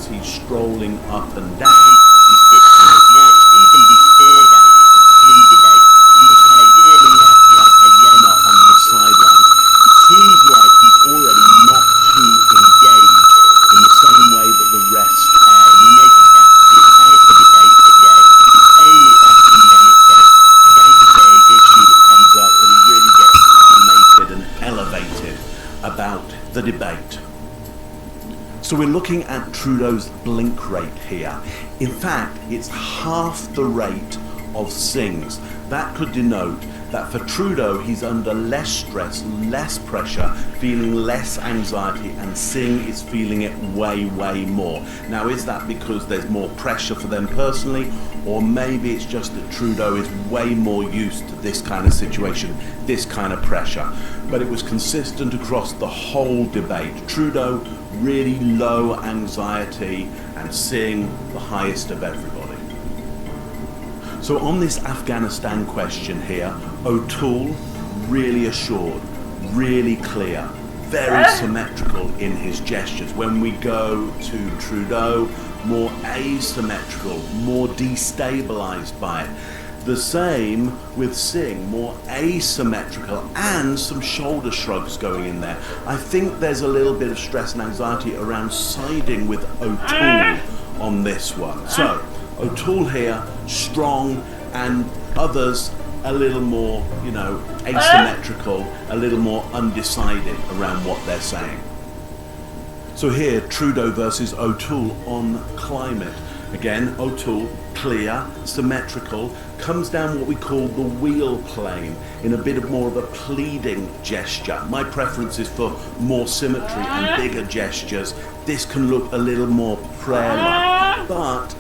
he's strolling up and down. He's fixing his watch. Even before that pre-debate, he was kind of warming up like a runner on the sidelines. It seems like he's already not too engaged in the same way that the rest are. And we noticed that throughout the debate as well. It's only often when it's a francophone issue that comes up that he really gets animated and elevated about the debate. So we're looking at Trudeau's blink rate here. In fact, it's half the rate of Singh's. That could denote that for Trudeau, he's under less stress, less pressure, feeling less anxiety, and Singh is feeling it way, way more. Now, is that because there's more pressure for them personally, or maybe it's just that Trudeau is way more used to this kind of situation, this kind of pressure? But it was consistent across the whole debate. Trudeau, really low anxiety, and Singh, the highest of everybody. So on this Afghanistan question here, O'Toole really assured, really clear, very symmetrical in his gestures. When we go to Trudeau, more asymmetrical, more destabilized by it. The same with Singh, more asymmetrical, and some shoulder shrugs going in there. I think there's a little bit of stress and anxiety around siding with O'Toole on this one. So O'Toole here, strong, and others a little more, asymmetrical, a little more undecided around what they're saying. So here, Trudeau versus O'Toole on climate. Again, O'Toole, clear, symmetrical, comes down what we call the wheel plane in a bit of more of a pleading gesture. My preference is for more symmetry and bigger gestures. This can look a little more prayer-like, but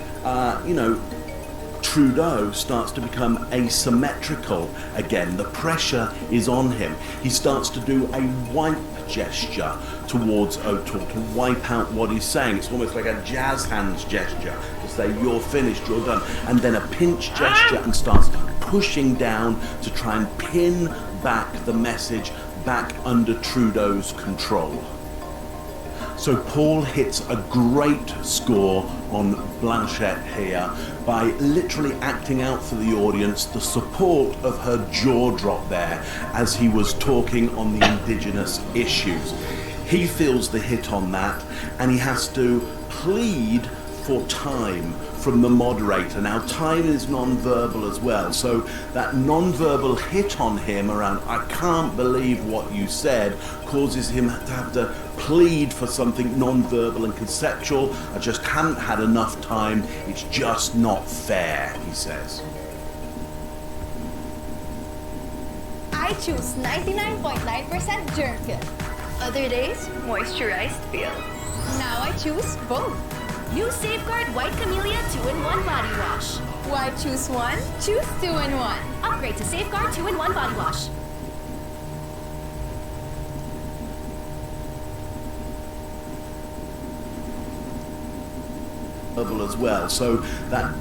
Trudeau starts to become asymmetrical again. The pressure is on him. He starts to do a wipe gesture towards O'Toole to wipe out what he's saying. It's almost like a jazz hands gesture to say, you're finished, you're done. And then a pinch gesture and starts pushing down to try and pin back the message back under Trudeau's control. So Paul hits a great score on Blanchette here by literally acting out for the audience the support of her jaw drop there as he was talking on the Indigenous issues. He feels the hit on that, and he has to plead for time from the moderator. Now, time is non-verbal as well, so that non-verbal hit on him around "I can't believe what you said" causes him to have to plead for something non-verbal and conceptual. "I just haven't had enough time, it's just not fair," he says. I choose 99.9% germ kill. Other days, moisturized peel. Now I choose both. New Safeguard White Camellia 2-in-1 Body Wash. Why choose one? Choose 2-in-1. Upgrade to Safeguard 2-in-1 Body Wash. As well, so that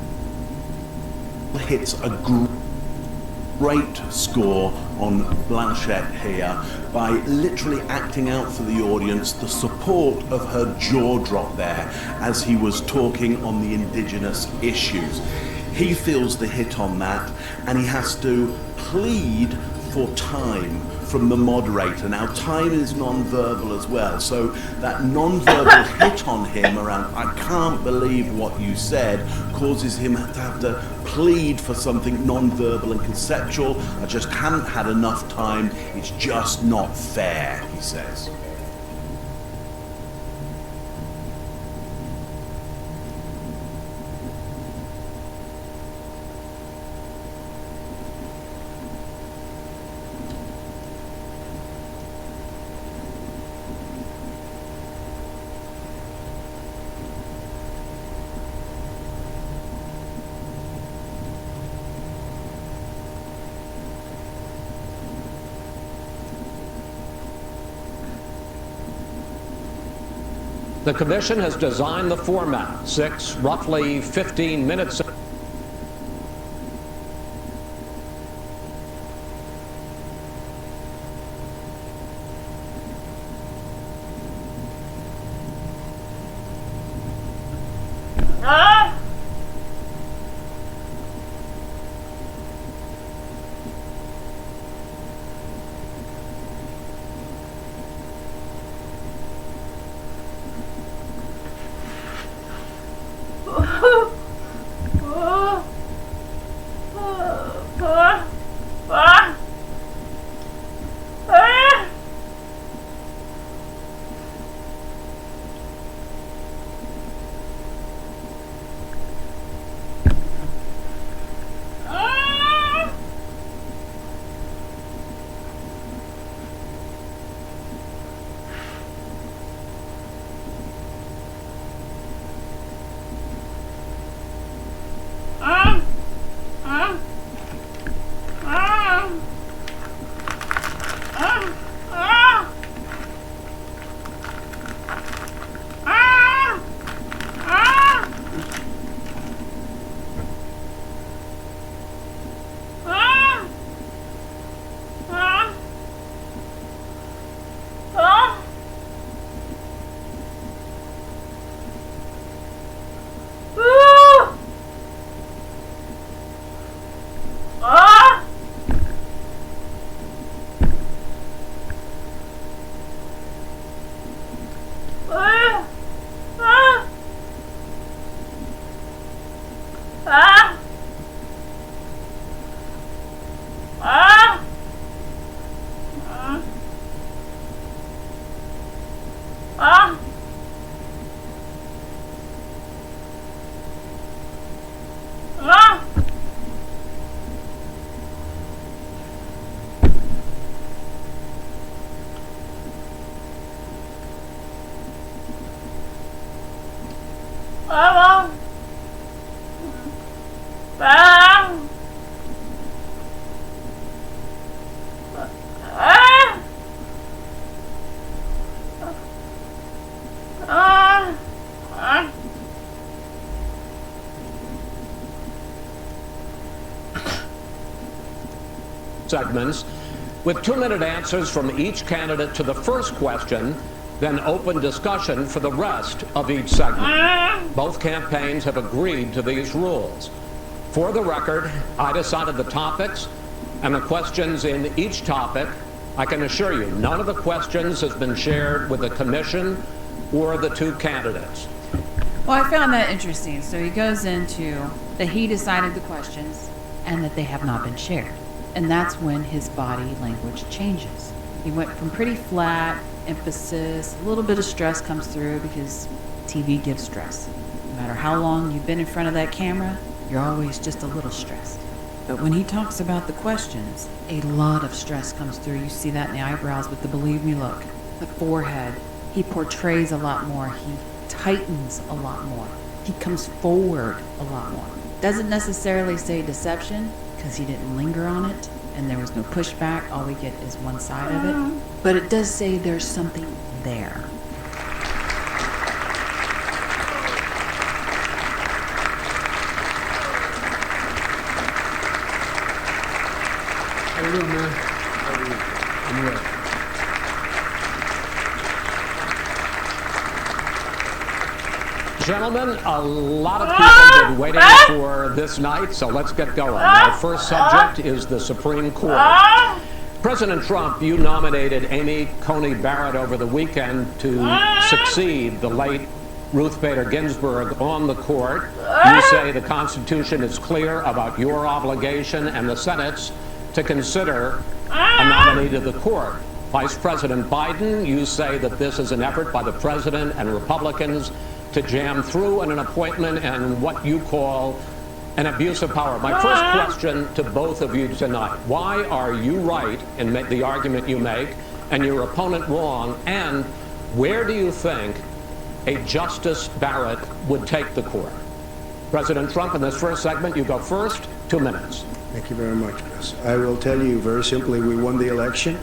hits a great score on Blanchette here by literally acting out for the audience the support of her jaw drop there as he was talking on the Indigenous issues. He feels the hit on that, and he has to plead for time from the moderator. Now, time is non-verbal as well, so that non-verbal hit on him around "I can't believe what you said" causes him to have to plead for something non-verbal and conceptual. "I just haven't had enough time, it's just not fair," he says. The Commission has designed the format, 6 roughly 15 minutes. Segments with 2-minute answers from each candidate to the first question, then open discussion for the rest of each segment. Both campaigns have agreed to these rules. For the record, I decided the topics and the questions in each topic. I can assure you, none of the questions has been shared with the commission or the two candidates. Well, I found that interesting. So he goes into that he decided the questions and that they have not been shared. And that's when his body language changes. He went from pretty flat, emphasis, a little bit of stress comes through because TV gives stress. No matter how long you've been in front of that camera, you're always just a little stressed. But when he talks about the questions, a lot of stress comes through. You see that in the eyebrows with the believe me look. The forehead, he portrays a lot more. He tightens a lot more. He comes forward a lot more. Doesn't necessarily say deception, because he didn't linger on it and there was no pushback. All we get is one side of it. But it does say there's something there. How you doing, man? How are you? I'm well. Gentlemen, a lot of people have been waiting for this night, so let's get going. Our first subject is the Supreme Court. President Trump, you nominated Amy Coney Barrett over the weekend to succeed the late Ruth Bader Ginsburg on the court. You say the Constitution is clear about your obligation and the Senate's to consider a nominee to the court. Vice President Biden, you say that this is an effort by the president and Republicans to jam through an appointment and what you call an abuse of power. My first question to both of you tonight: why are you right in the argument you make and your opponent wrong? And where do you think a Justice Barrett would take the court? President Trump, in this first segment, you go first. 2 minutes. Thank you very much, Chris. I will tell you very simply, we won the election.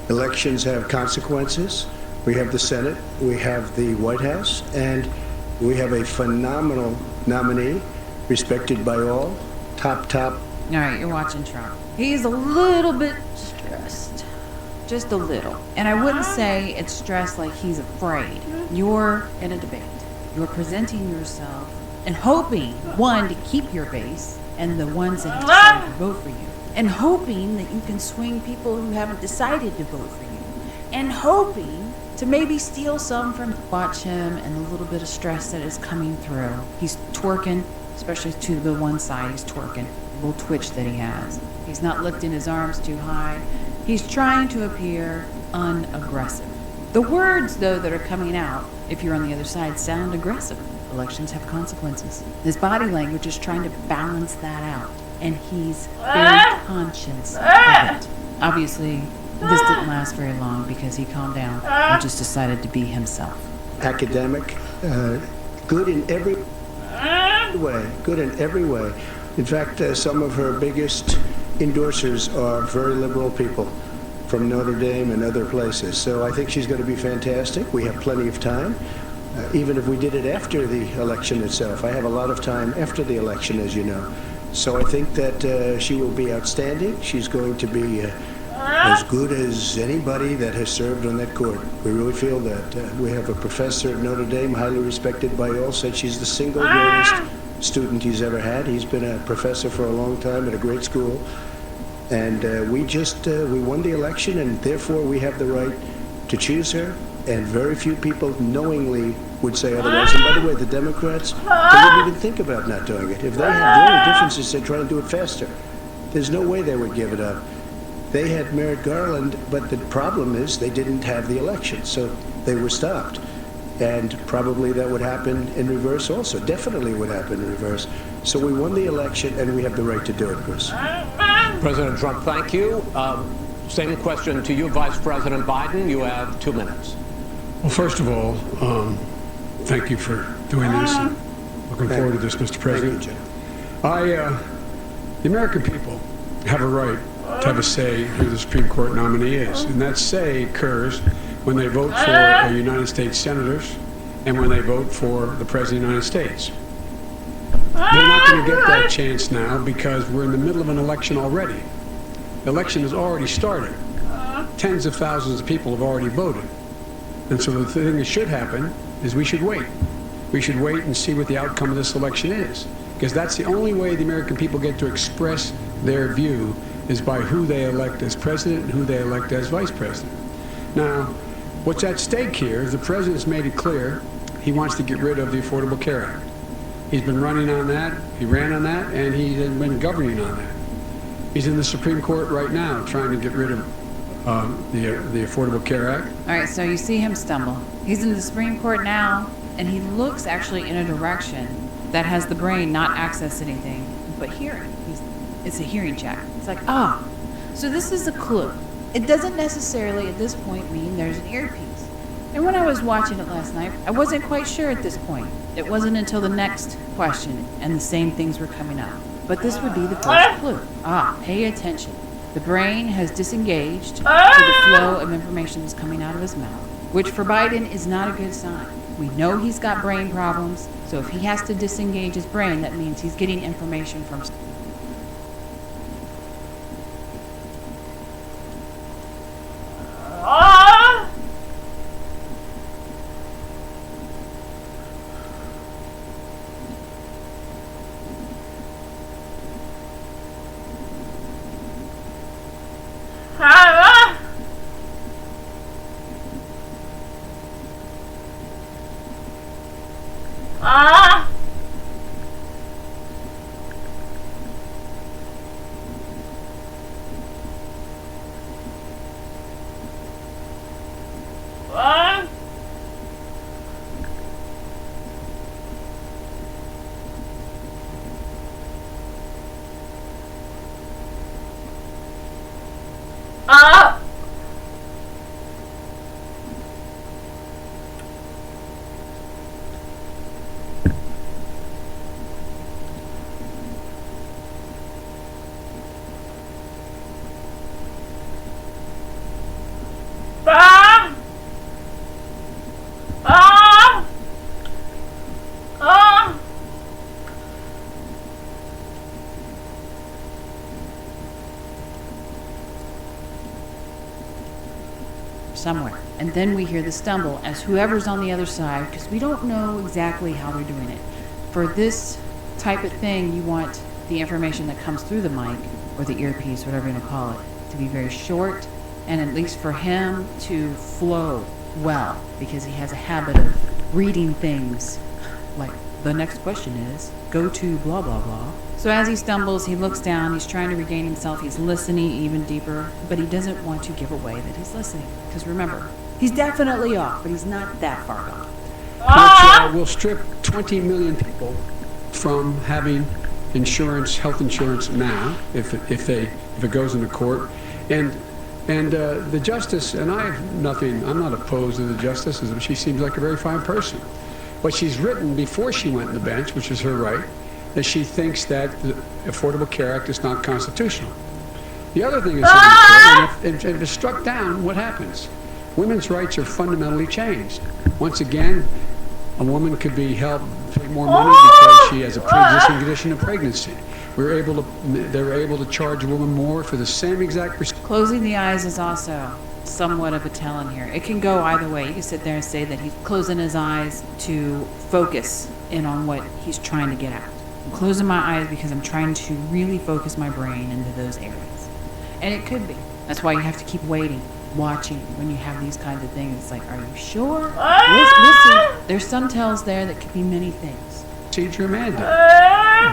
Elections have consequences. We have the Senate, we have the White House, and we have a phenomenal nominee, respected by all. Top. All right, you're watching Trump. He's a little bit stressed. Just a little. And I wouldn't say it's stressed like he's afraid. You're in a debate. You're presenting yourself and hoping, one, to keep your base and the ones that have decided to vote for you. And hoping that you can swing people who haven't decided to vote for you. And hoping to maybe steal some from. Watch him and the little bit of stress that is coming through. He's twerking, especially to the one side. He's twerking. A little twitch that he has. He's not lifting his arms too high. He's trying to appear unaggressive. The words, though, that are coming out, if you're on the other side, sound aggressive. Elections have consequences. His body language is trying to balance that out, and he's very conscious of it. Obviously, this didn't last very long because he calmed down and just decided to be himself. Academic, good in every way. Good in every way. In fact, some of her biggest endorsers are very liberal people from Notre Dame and other places. So I think she's going to be fantastic. We have plenty of time, even if we did it after the election itself. I have a lot of time after the election, as you know. So I think that she will be outstanding. She's going to be as good as anybody that has served on that court. We really feel that. We have a professor at Notre Dame, highly respected by all, said she's the single greatest student he's ever had. He's been a professor for a long time at a great school. And we won the election, and therefore we have the right to choose her. And very few people knowingly would say otherwise. And by the way, the Democrats, they wouldn't even think about not doing it. If they have the only differences, they'd try and do it faster. There's no way they would give it up. They had Merrick Garland, but the problem is they didn't have the election, so they were stopped. And probably that would happen in reverse also. Definitely would happen in reverse. So we won the election, and we have the right to do it, Chris. President Trump, thank you. Same question to you, Vice President Biden. You have 2 minutes. Well, first of all, thank you for doing this. Looking forward to this, Mr. President. Thank you, The American people have a right to have a say who the Supreme Court nominee is. And that say occurs when they vote for United States senators and when they vote for the President of the United States. They're not going to get that chance now because we're in the middle of an election already. The election has already started. Tens of thousands of people have already voted. And so the thing that should happen is we should wait. We should wait and see what the outcome of this election is. Because that's the only way the American people get to express their view is by who they elect as president and who they elect as vice president. Now, what's at stake here is the president's made it clear he wants to get rid of the Affordable Care Act. He's been running on that, he ran on that, and he's been governing on that. He's in the Supreme Court right now trying to get rid of the Affordable Care Act. All right, so you see him stumble. He's in the Supreme Court now, and he looks actually in a direction that has the brain not access anything, but hearing. It's a hearing check. It's like, so this is a clue. It doesn't necessarily at this point mean there's an earpiece. And when I was watching it last night, I wasn't quite sure at this point. It wasn't until the next question and the same things were coming up. But this would be the first clue. Pay attention. The brain has disengaged to the flow of information that's coming out of his mouth, which for Biden is not a good sign. We know he's got brain problems, so if he has to disengage his brain, that means he's getting information from... somewhere. And then we hear the stumble as whoever's on the other side, because we don't know exactly how they're doing it. For this type of thing, you want the information that comes through the mic or the earpiece, whatever you want to call it, to be very short, and at least for him to flow well, because he has a habit of reading things like the next question is, go to blah, blah, blah. So as he stumbles, he looks down, he's trying to regain himself, he's listening even deeper, but he doesn't want to give away that he's listening. Because remember, he's definitely off, but he's not that far gone. Which will strip 20 million people from having insurance, health insurance now, if it goes into court. And the justice, and I'm not opposed to the justice, she seems like a very fine person. But she's written before she went on the bench, which is her right, that she thinks that the Affordable Care Act is not constitutional. The other thing is, if it's struck down, what happens? Women's rights are fundamentally changed. Once again, a woman could be held to pay more money because she has a pre-existing condition of pregnancy. They're able to charge a woman more for the same exact... Closing the eyes is also somewhat of a tell in here. It can go either way. You can sit there and say that he's closing his eyes to focus in on what he's trying to get at. I'm closing my eyes because I'm trying to really focus my brain into those areas. And it could be. That's why you have to keep waiting, watching when you have these kinds of things. It's like, are you sure? We'll see. There's some tells there that could be many things. Procedure mandate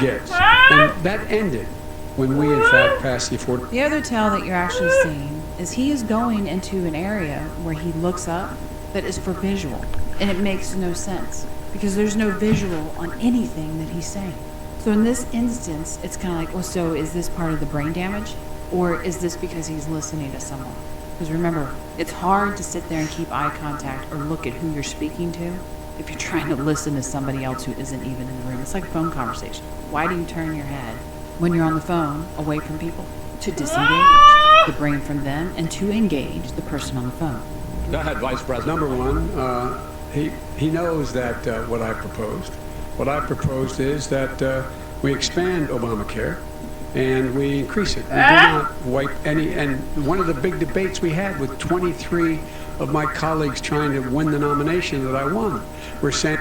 gets. And that ended when we, in fact, passed the Affordable... The other tell that you're actually seeing is he is going into an area where he looks up that is for visual. And it makes no sense because there's no visual on anything that he's saying. So in this instance, it's kind of like, well, so is this part of the brain damage? Or is this because he's listening to someone? Because remember, it's hard to sit there and keep eye contact or look at who you're speaking to if you're trying to listen to somebody else who isn't even in the room. It's like a phone conversation. Why do you turn your head when you're on the phone away from people? To disengage the brain from them and to engage the person on the phone. Go ahead, Vice President. Number one, he knows that what I proposed. What I proposed is that we expand Obamacare and we increase it. We do not wipe any. And one of the big debates we had with 23 of my colleagues trying to win the nomination that I won, we're saying.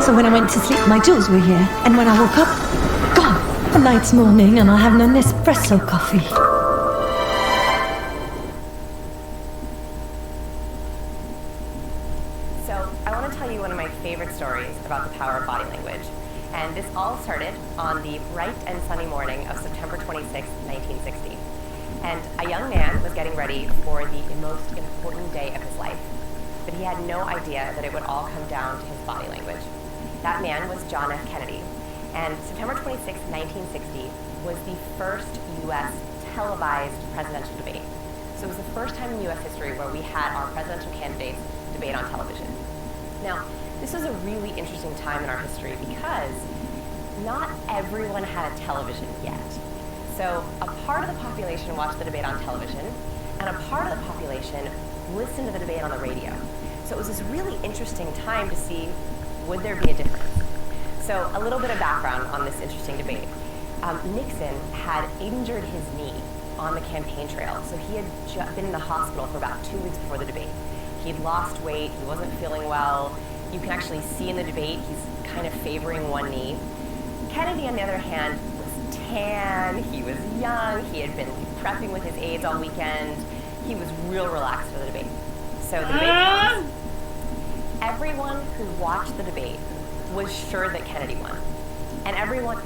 So when I went to sleep, my jewels were here. And when I woke up, gone. The night's morning and I have no Nespresso coffee. So I want to tell you one of my favorite stories about the power of body language. And this all started on the bright and sunny morning of September 26, 1960. And a young man was getting ready for the most important day of his life. But he had no idea that it would all come down to his body language. That man was John F. Kennedy. And September 26, 1960 was the first U.S. televised presidential debate. So it was the first time in U.S. history where we had our presidential candidates debate on television. Now, this was a really interesting time in our history because not everyone had a television yet. So a part of the population watched the debate on television, and a part of the population listened to the debate on the radio. So it was this really interesting time to see, would there be a difference? So a little bit of background on this interesting debate. Nixon had injured his knee on the campaign trail. So he had been in the hospital for about 2 weeks before the debate. He'd lost weight, he wasn't feeling well. You can actually see in the debate, he's kind of favoring one knee. Kennedy, on the other hand, was tan, he was young, he had been prepping with his aides all weekend. He was real relaxed for the debate. So the debate comes. Everyone who watched the debate was sure that Kennedy won. And everyone...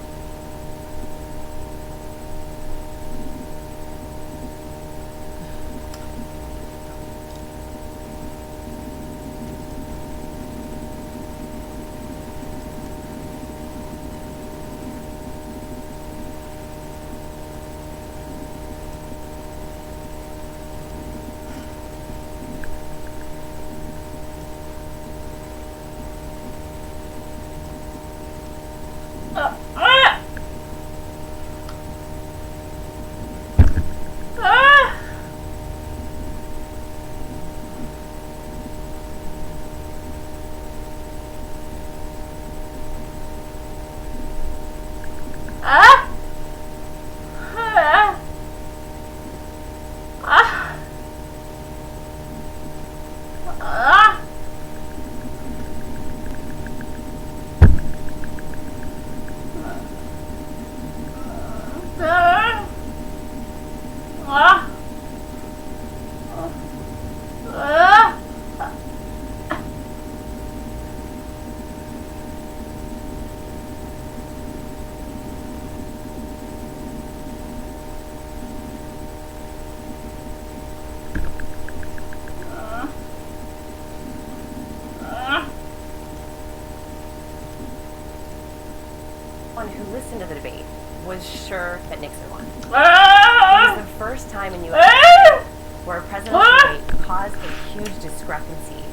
Who listened to the debate was sure that Nixon won. It was the first time in U.S. history where a presidential debate caused a huge discrepancy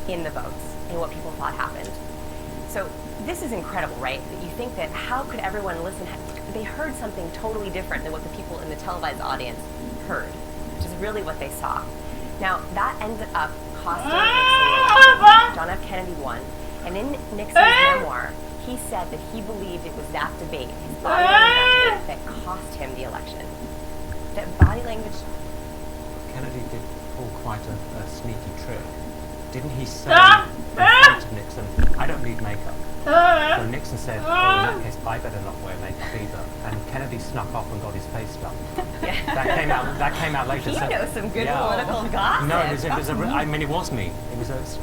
in the votes and what people thought happened. So this is incredible, right? That you think that how could everyone listen? They heard something totally different than what the people in the televised audience heard, which is really what they saw. Now, that ended up costing Nixon. John F. Kennedy won. And in Nixon's memoir, he said that he believed it was that debate, his body language that debate, that cost him the election. that body language. Kennedy did pull quite a sneaky trick. Didn't he say in front of Nixon, I don't need makeup? So Nixon said, well, in that case, I better not wear makeup either. And Kennedy snuck off and got his face done. Yeah. That came out later. He So, knows some good political gossip. No, I mean, it was me.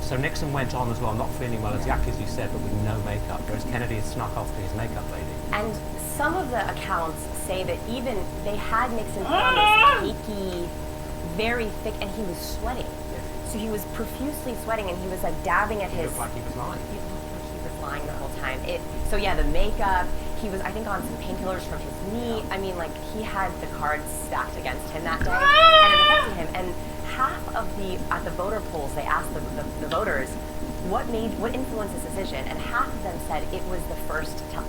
So Nixon went on as well, not feeling well, exactly as you said, but with no makeup, whereas Kennedy had snuck off to his makeup lady. And some of the accounts say that even they had Nixon put on this cakey, very thick, and he was sweating. So he was profusely sweating, and he was like dabbing at his. Looked like he was lying. He looked like he was lying the whole time. So yeah, the makeup. He was, I think, on some painkillers from his knee. I mean, like, he had the cards stacked against him that day, and it affected him. And half of at the voter polls, they asked the voters what influenced this decision, and half of them said it was the first time.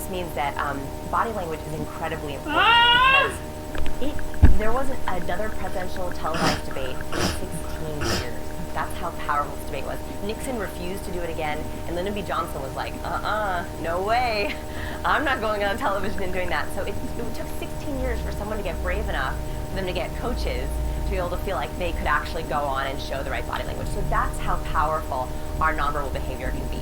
Means that body language is incredibly important because there wasn't another presidential televised debate in 16 years. That's how powerful this debate was. Nixon refused to do it again, and Lyndon B. Johnson was like, no way. I'm not going on television and doing that. So it took 16 years for someone to get brave enough for them to get coaches to be able to feel like they could actually go on and show the right body language. So that's how powerful our nonverbal behavior can be.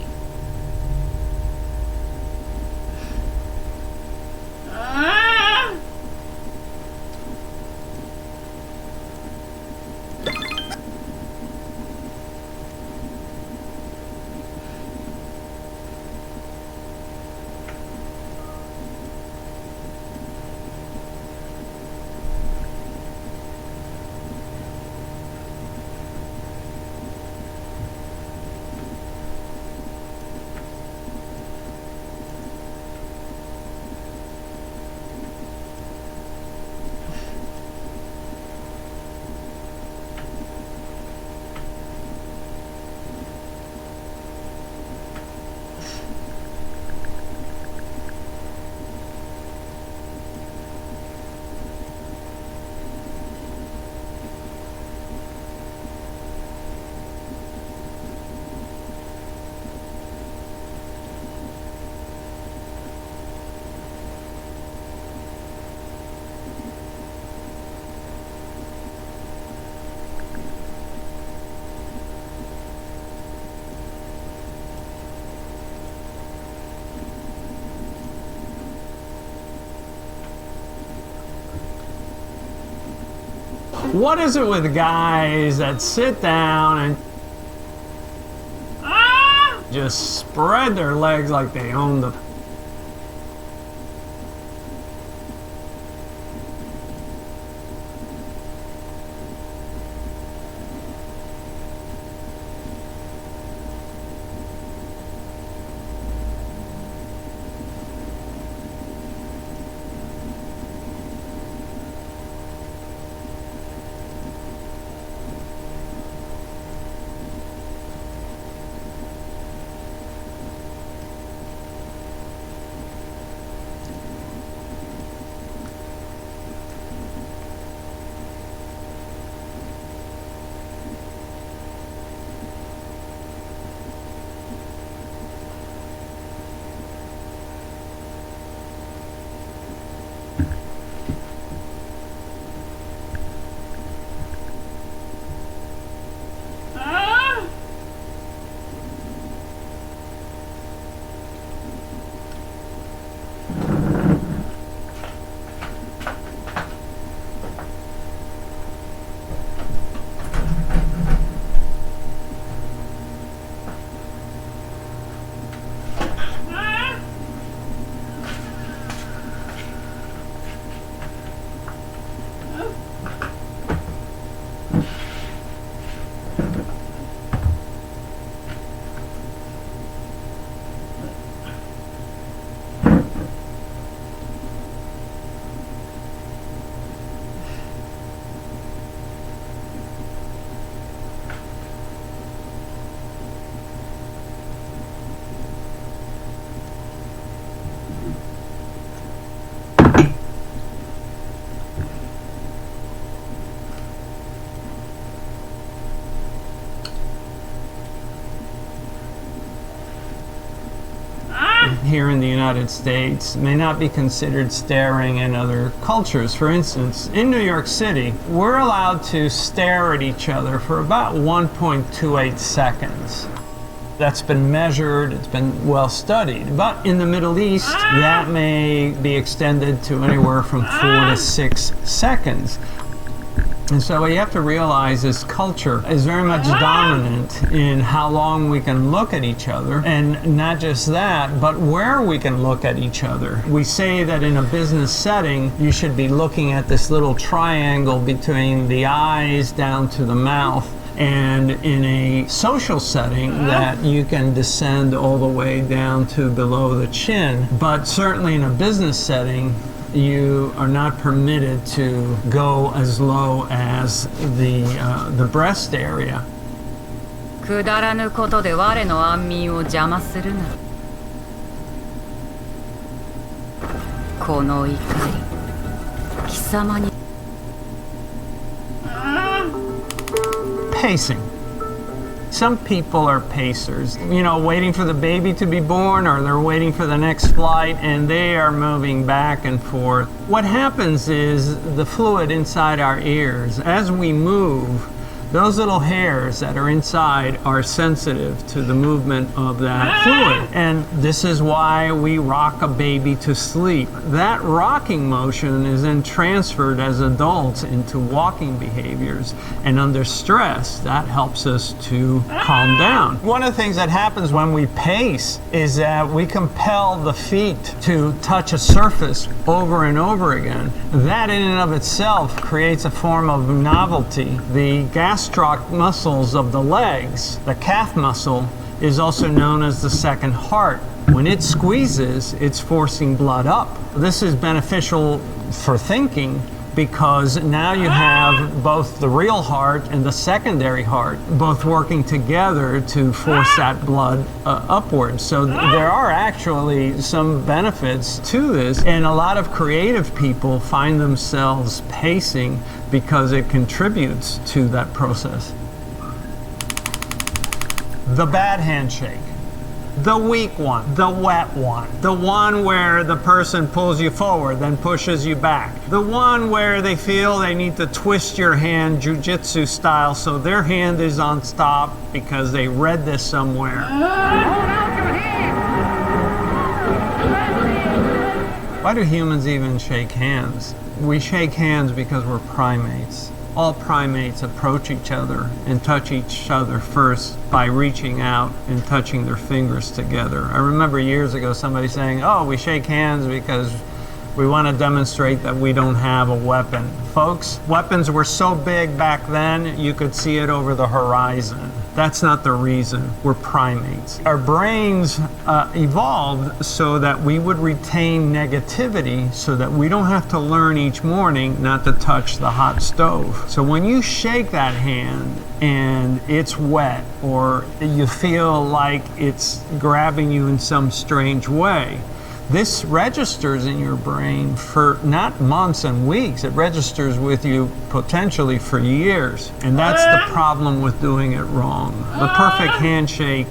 What is it with guys that sit down and just spread their legs like they own the... Here in the United States may not be considered staring in other cultures. For instance, in New York City, we're allowed to stare at each other for about 1.28 seconds. That's been measured, it's been well studied. But in the Middle East, that may be extended to anywhere from 4 to 6 seconds. And so what you have to realize is culture is very much dominant in how long we can look at each other. And not just that, but where we can look at each other. We say that in a business setting, you should be looking at this little triangle between the eyes down to the mouth. And in a social setting, that you can descend all the way down to below the chin. But certainly in a business setting, you are not permitted to go as low as the breast area. くだらぬことで我の安眠を邪魔するな。この怒り、貴様に。Pacing. Some people are pacers, you know, waiting for the baby to be born, or they're waiting for the next flight, and they are moving back and forth. What happens is the fluid inside our ears, as we move, those little hairs that are inside are sensitive to the movement of that fluid. And this is why we rock a baby to sleep. That rocking motion is then transferred as adults into walking behaviors. And under stress, that helps us to calm down. One of the things that happens when we pace is that we compel the feet to touch a surface over and over again. That in and of itself creates a form of novelty. The gastroc muscles of the legs, the calf muscle, is also known as the second heart. When it squeezes, it's forcing blood up. This is beneficial for thinking because now you have both the real heart and the secondary heart both working together to force that blood upwards. So there are actually some benefits to this, and a lot of creative people find themselves pacing because it contributes to that process. The bad handshake. The weak one, the wet one, the one where the person pulls you forward, then pushes you back, the one where they feel they need to twist your hand jiu-jitsu style so their hand is on stop because they read this somewhere. Why do humans even shake hands? We shake hands because we're primates. all primates approach each other and touch each other first by reaching out and touching their fingers together. I remember years ago somebody saying, oh, we shake hands because we want to demonstrate that we don't have a weapon. Folks, weapons were so big back then, you could see it over the horizon. That's not the reason. We're primates. Our brains evolved so that we would retain negativity so that we don't have to learn each morning not to touch the hot stove. So when you shake that hand and it's wet or you feel like it's grabbing you in some strange way, this registers in your brain for not months and weeks, it registers with you potentially for years. And that's the problem with doing it wrong. The perfect handshake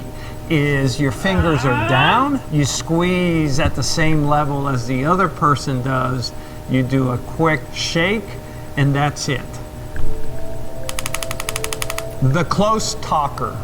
is your fingers are down, you squeeze at the same level as the other person does, you do a quick shake, and that's it. The close talker.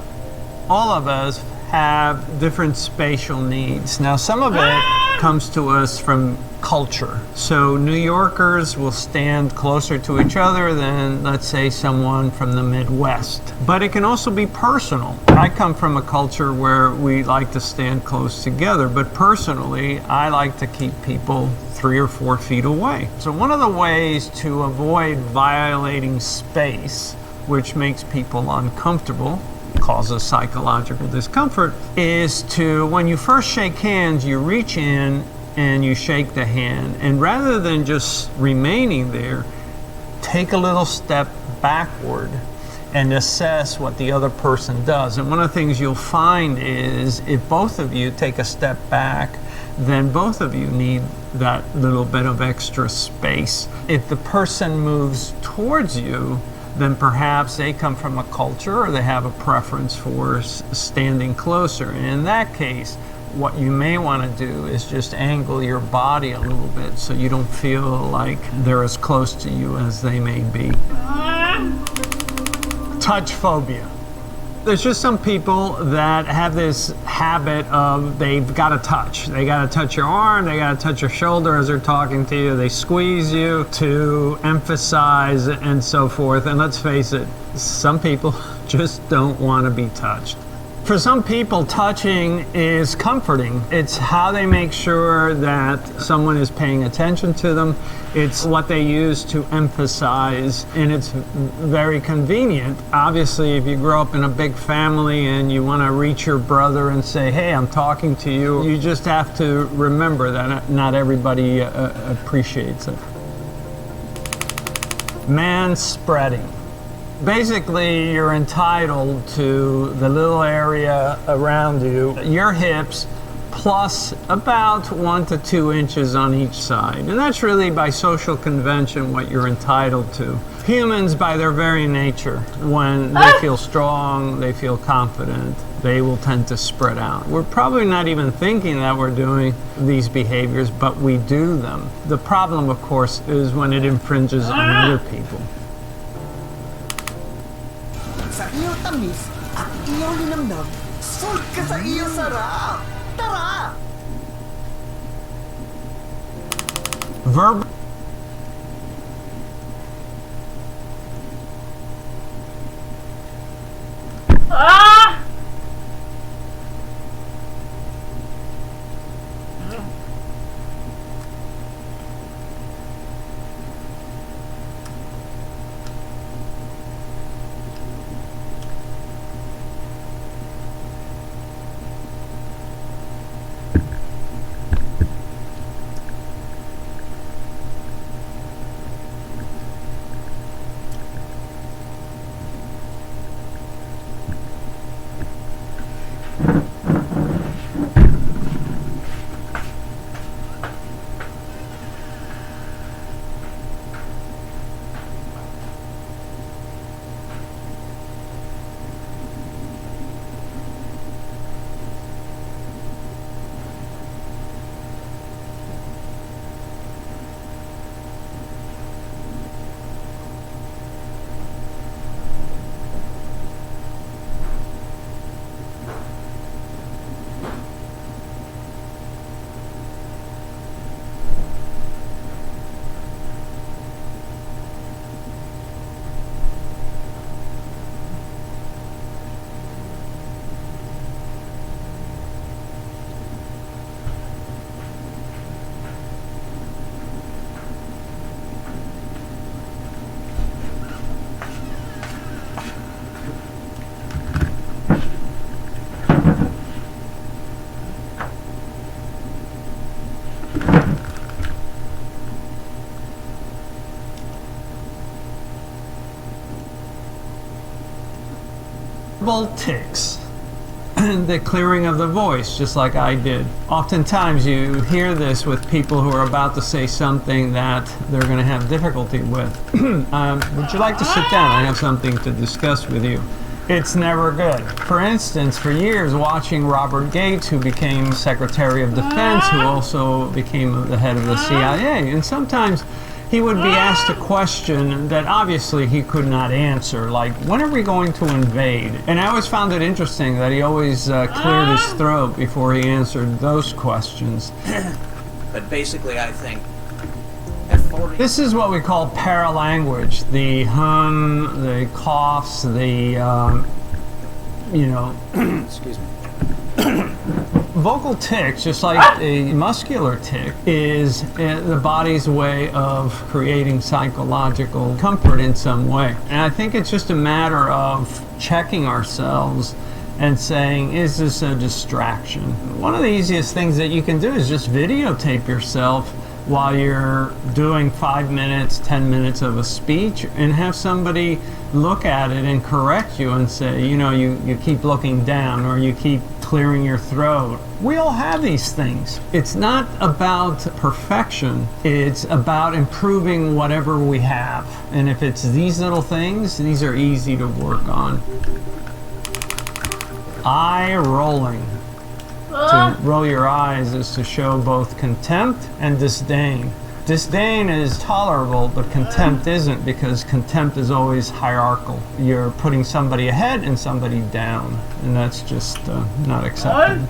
All of us have different spatial needs. Now, some of it comes to us from culture. So New Yorkers will stand closer to each other than, let's say, someone from the Midwest. But it can also be personal. I come from a culture where we like to stand close together, but personally, I like to keep people 3 or 4 feet away. So one of the ways to avoid violating space, which makes people uncomfortable, causes psychological discomfort, is to, when you first shake hands, you reach in and you shake the hand. And rather than just remaining there, take a little step backward and assess what the other person does. And one of the things you'll find is if both of you take a step back, then both of you need that little bit of extra space. If the person moves towards you, then perhaps they come from a culture or they have a preference for standing closer. And in that case, what you may want to do is just angle your body a little bit so you don't feel like they're as close to you as they may be. Touch phobia. There's just some people that have this habit of they've got to touch. They got to touch your arm, they got to touch your shoulder as they're talking to you. They squeeze you to emphasize and so forth. And let's face it, some people just don't want to be touched. For some people, touching is comforting. It's how they make sure that someone is paying attention to them. It's what they use to emphasize, and it's very convenient. Obviously, if you grow up in a big family and you want to reach your brother and say, hey, I'm talking to you, you just have to remember that not everybody appreciates it. Man-spreading. Basically, you're entitled to the little area around you, your hips, plus about 1 to 2 inches on each side. And that's really by social convention what you're entitled to. Humans, by their very nature, when they feel strong, they feel confident, they will tend to spread out. We're probably not even thinking that we're doing these behaviors, but we do them. The problem, of course, is when it infringes on other people. Sa iyong tamis at iyong linamnam, sold ka sa iyong sarap! Tara! Verb. Vocal tics. The clearing of the voice, just like I did. Oftentimes you hear this with people who are about to say something that they're going to have difficulty with. Would you like to sit down? I have something to discuss with you. It's never good. For instance, for years watching Robert Gates, who became Secretary of Defense, who also became the head of the CIA, and sometimes he would be asked a question that obviously he could not answer, like, when are we going to invade? And I always found it interesting that he always cleared his throat before he answered those questions. But basically, I think this is what we call paralanguage. The hum, the coughs, the, excuse me. Vocal tics, just like a muscular tic, is the body's way of creating psychological comfort in some way. And I think it's just a matter of checking ourselves and saying, is this a distraction? One of the easiest things that you can do is just videotape yourself while you're doing 5 minutes, 10 minutes of a speech, and have somebody look at it and correct you and say, you keep looking down, or you keep clearing your throat. We all have these things. It's not about perfection. It's about improving whatever we have. And if it's these little things, these are easy to work on. Eye rolling. To roll your eyes is to show both contempt and disdain. Disdain is tolerable, but contempt isn't, because contempt is always hierarchical. You're putting somebody ahead and somebody down, and that's just not acceptable.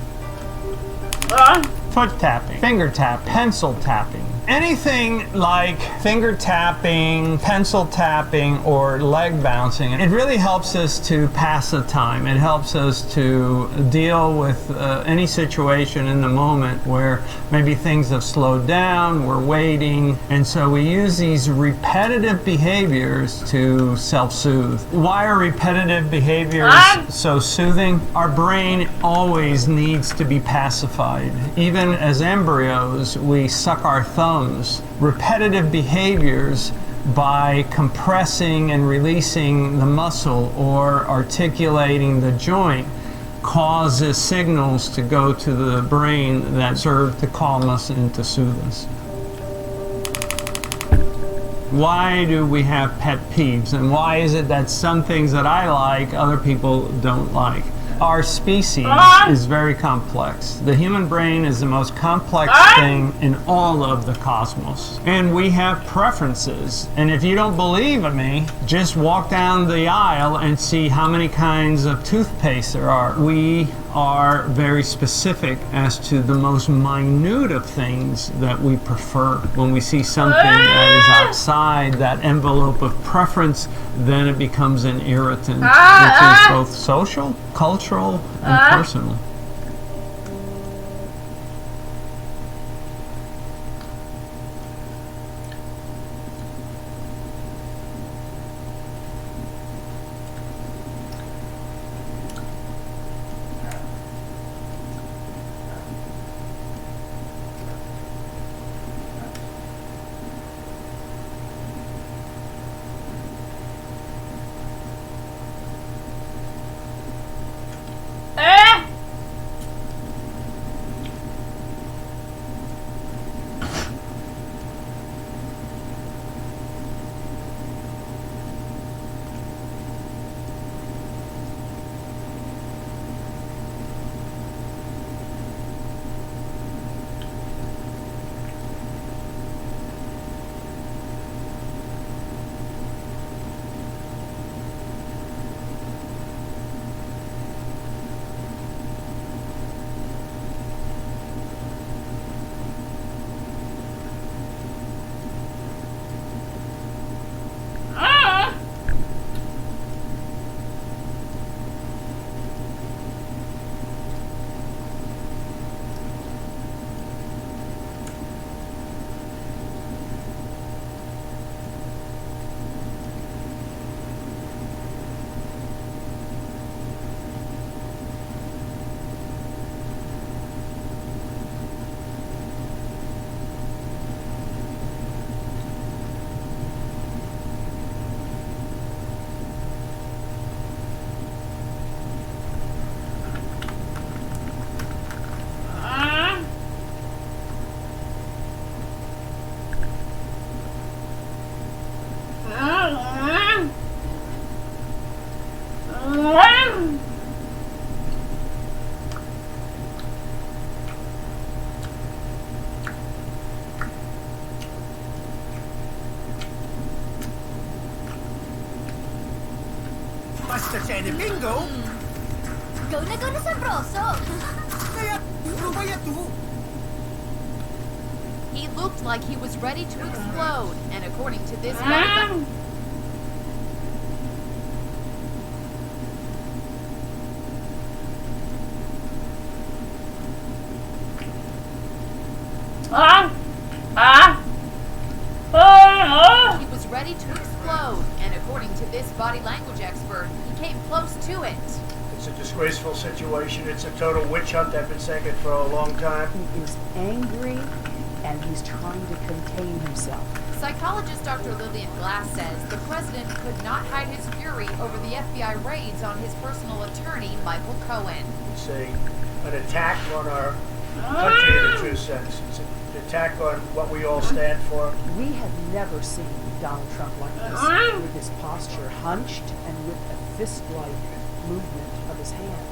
Foot tapping, finger tap, pencil tapping. Anything like finger tapping, pencil tapping, or leg bouncing, it really helps us to pass the time. It helps us to deal with any situation in the moment where maybe things have slowed down, we're waiting, and so we use these repetitive behaviors to self-soothe. Why are repetitive behaviors so soothing? Our brain always needs to be pacified. Even as embryos, we suck our thumbs. Repetitive behaviors by compressing and releasing the muscle or articulating the joint causes signals to go to the brain that serve to calm us and to soothe us. Why do we have pet peeves, and why is it that some things that I like, other people don't like? Our species is very complex. The human brain is the most complex thing in all of the cosmos. And we have preferences. And if you don't believe me, just walk down the aisle and see how many kinds of toothpaste there are. We are very specific as to the most minute of things that we prefer. When we see something that is outside that envelope of preference, then it becomes an irritant, which is both social, cultural, and personal. Mr. Jenny Bingo. Go na sabroso! Kaya, rumaya to. He looked like he was ready to explode, and according to this body he was ready to explode, and according to this body language expert, he came close to it. It's a disgraceful situation. It's a total witch hunt. I've been saying it for a long time. He is angry, and he's trying to contain himself. Psychologist Dr. Lillian Glass says the president could not hide his fury over the FBI raids on his personal attorney, Michael Cohen. It's an attack on our country in a true sense. It's an attack on what we all stand for. We have never seen Donald Trump like this, with his posture hunched and with a fist-like movement of his hand.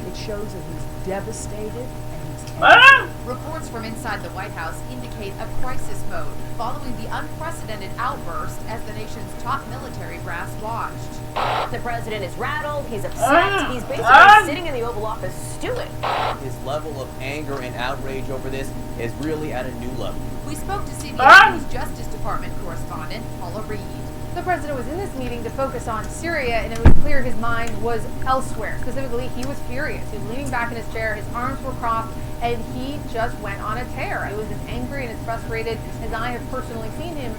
It shows that he's devastated and he's angry. Reports from inside the White House indicate a crisis mode following the unprecedented outburst as the nation's top military brass watched. The president is rattled, he's upset, he's basically sitting in the Oval Office stewing. His level of anger and outrage over this is really at a new level. We spoke to CBS's Justice Department correspondent, Paula Reed. The president was in this meeting to focus on Syria, and it was clear his mind was elsewhere. Specifically, he was furious. He was leaning back in his chair, his arms were crossed, and he just went on a tear. He was as angry and as frustrated as I have personally seen him.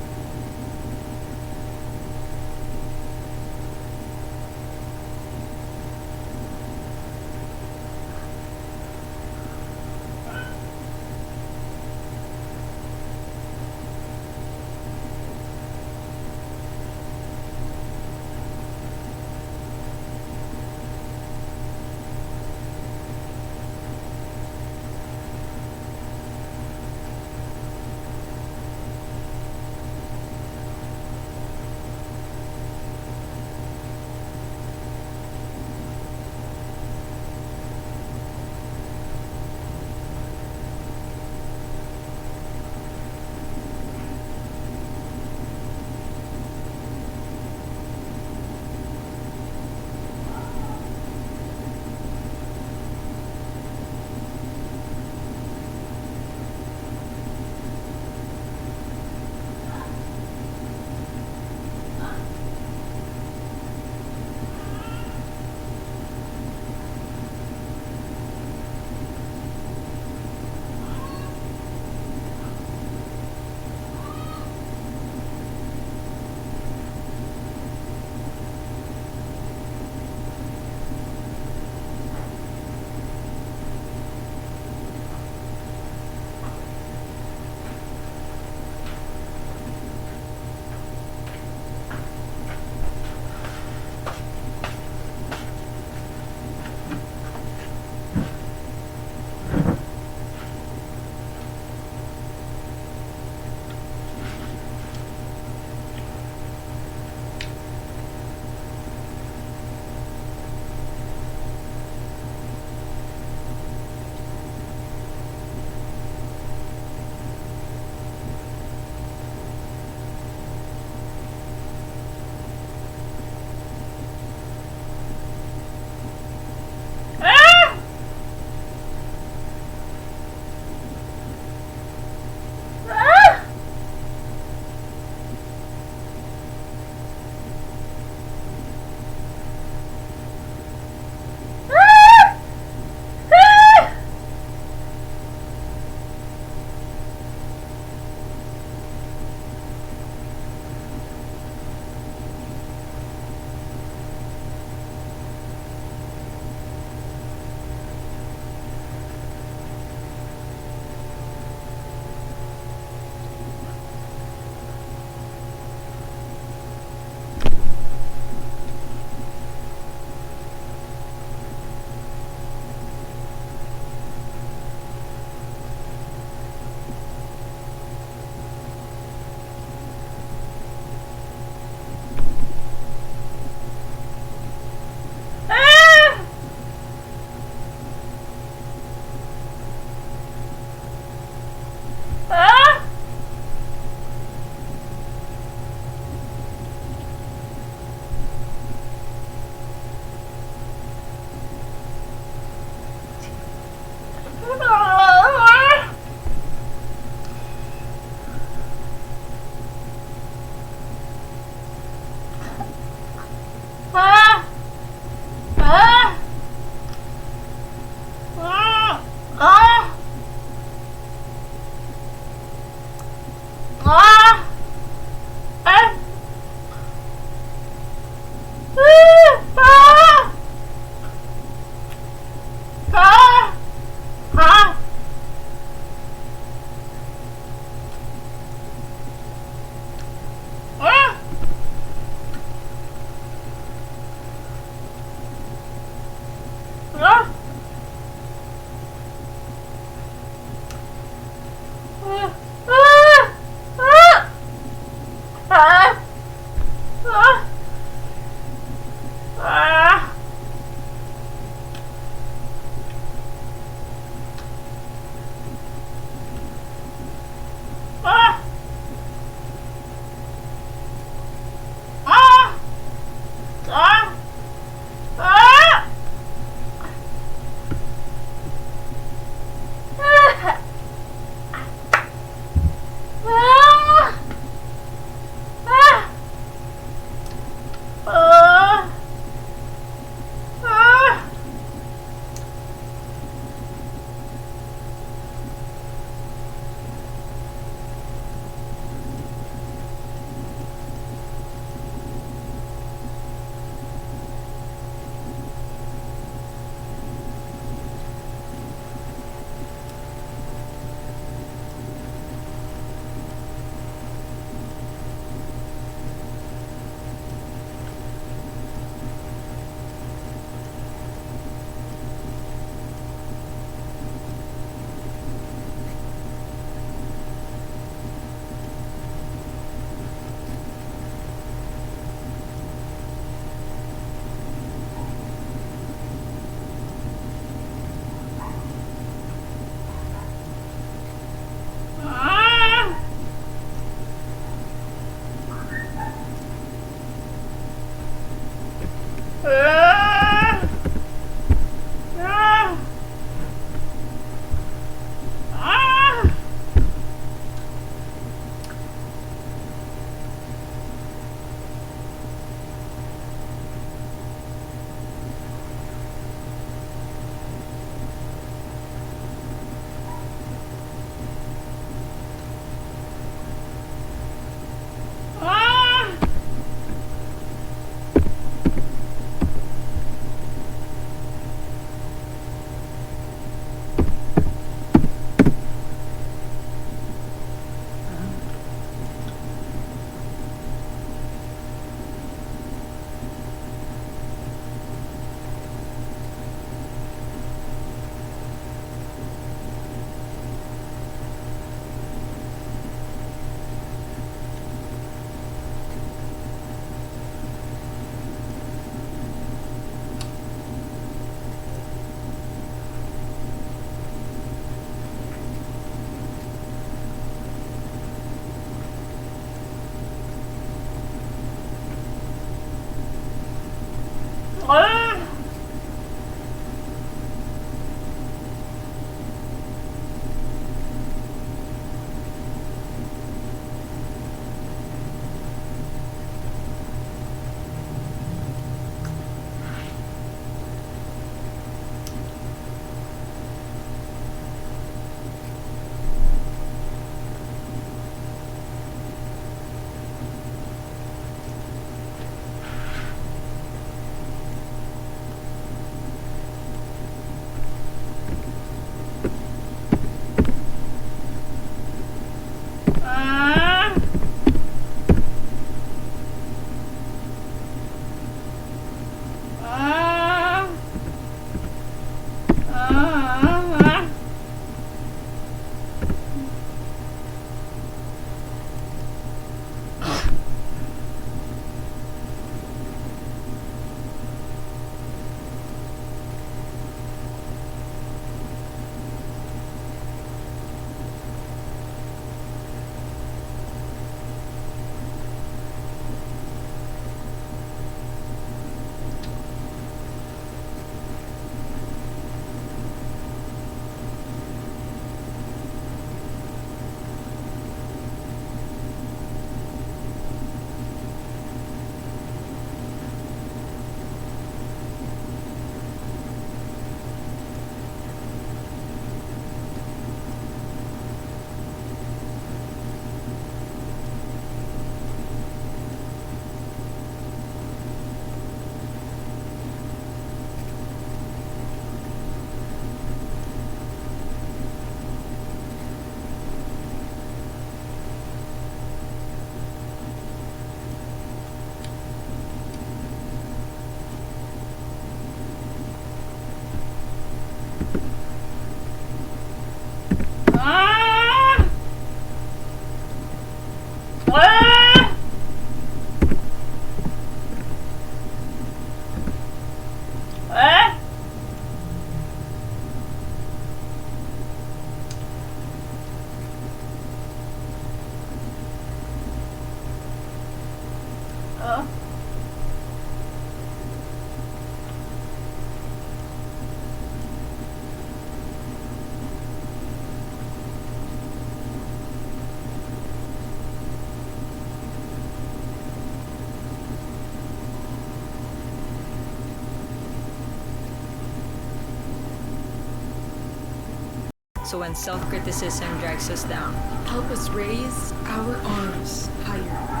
So when self-criticism drags us down, help us raise our arms higher.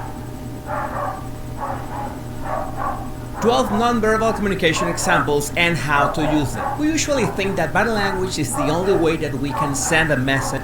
12 nonverbal communication examples and how to use them. We usually think that body language is the only way that we can send a message.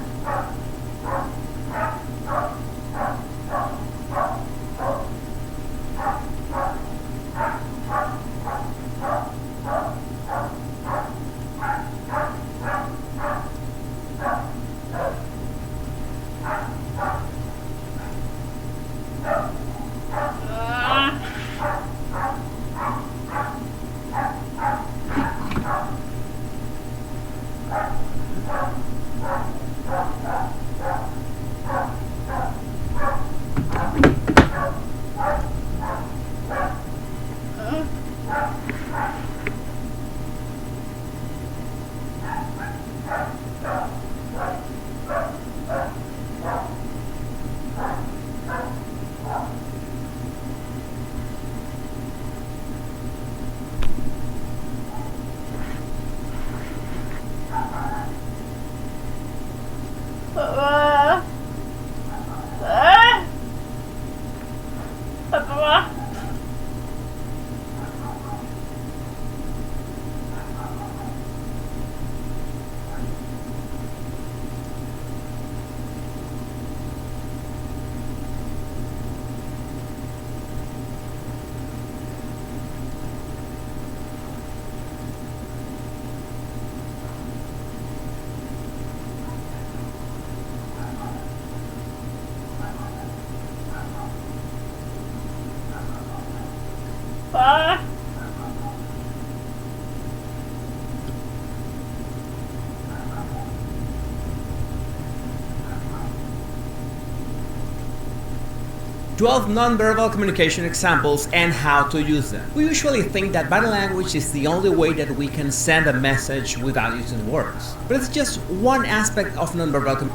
12 nonverbal communication examples and how to use them. We usually think that body language is the only way that we can send a message without using words. But it's just one aspect of nonverbal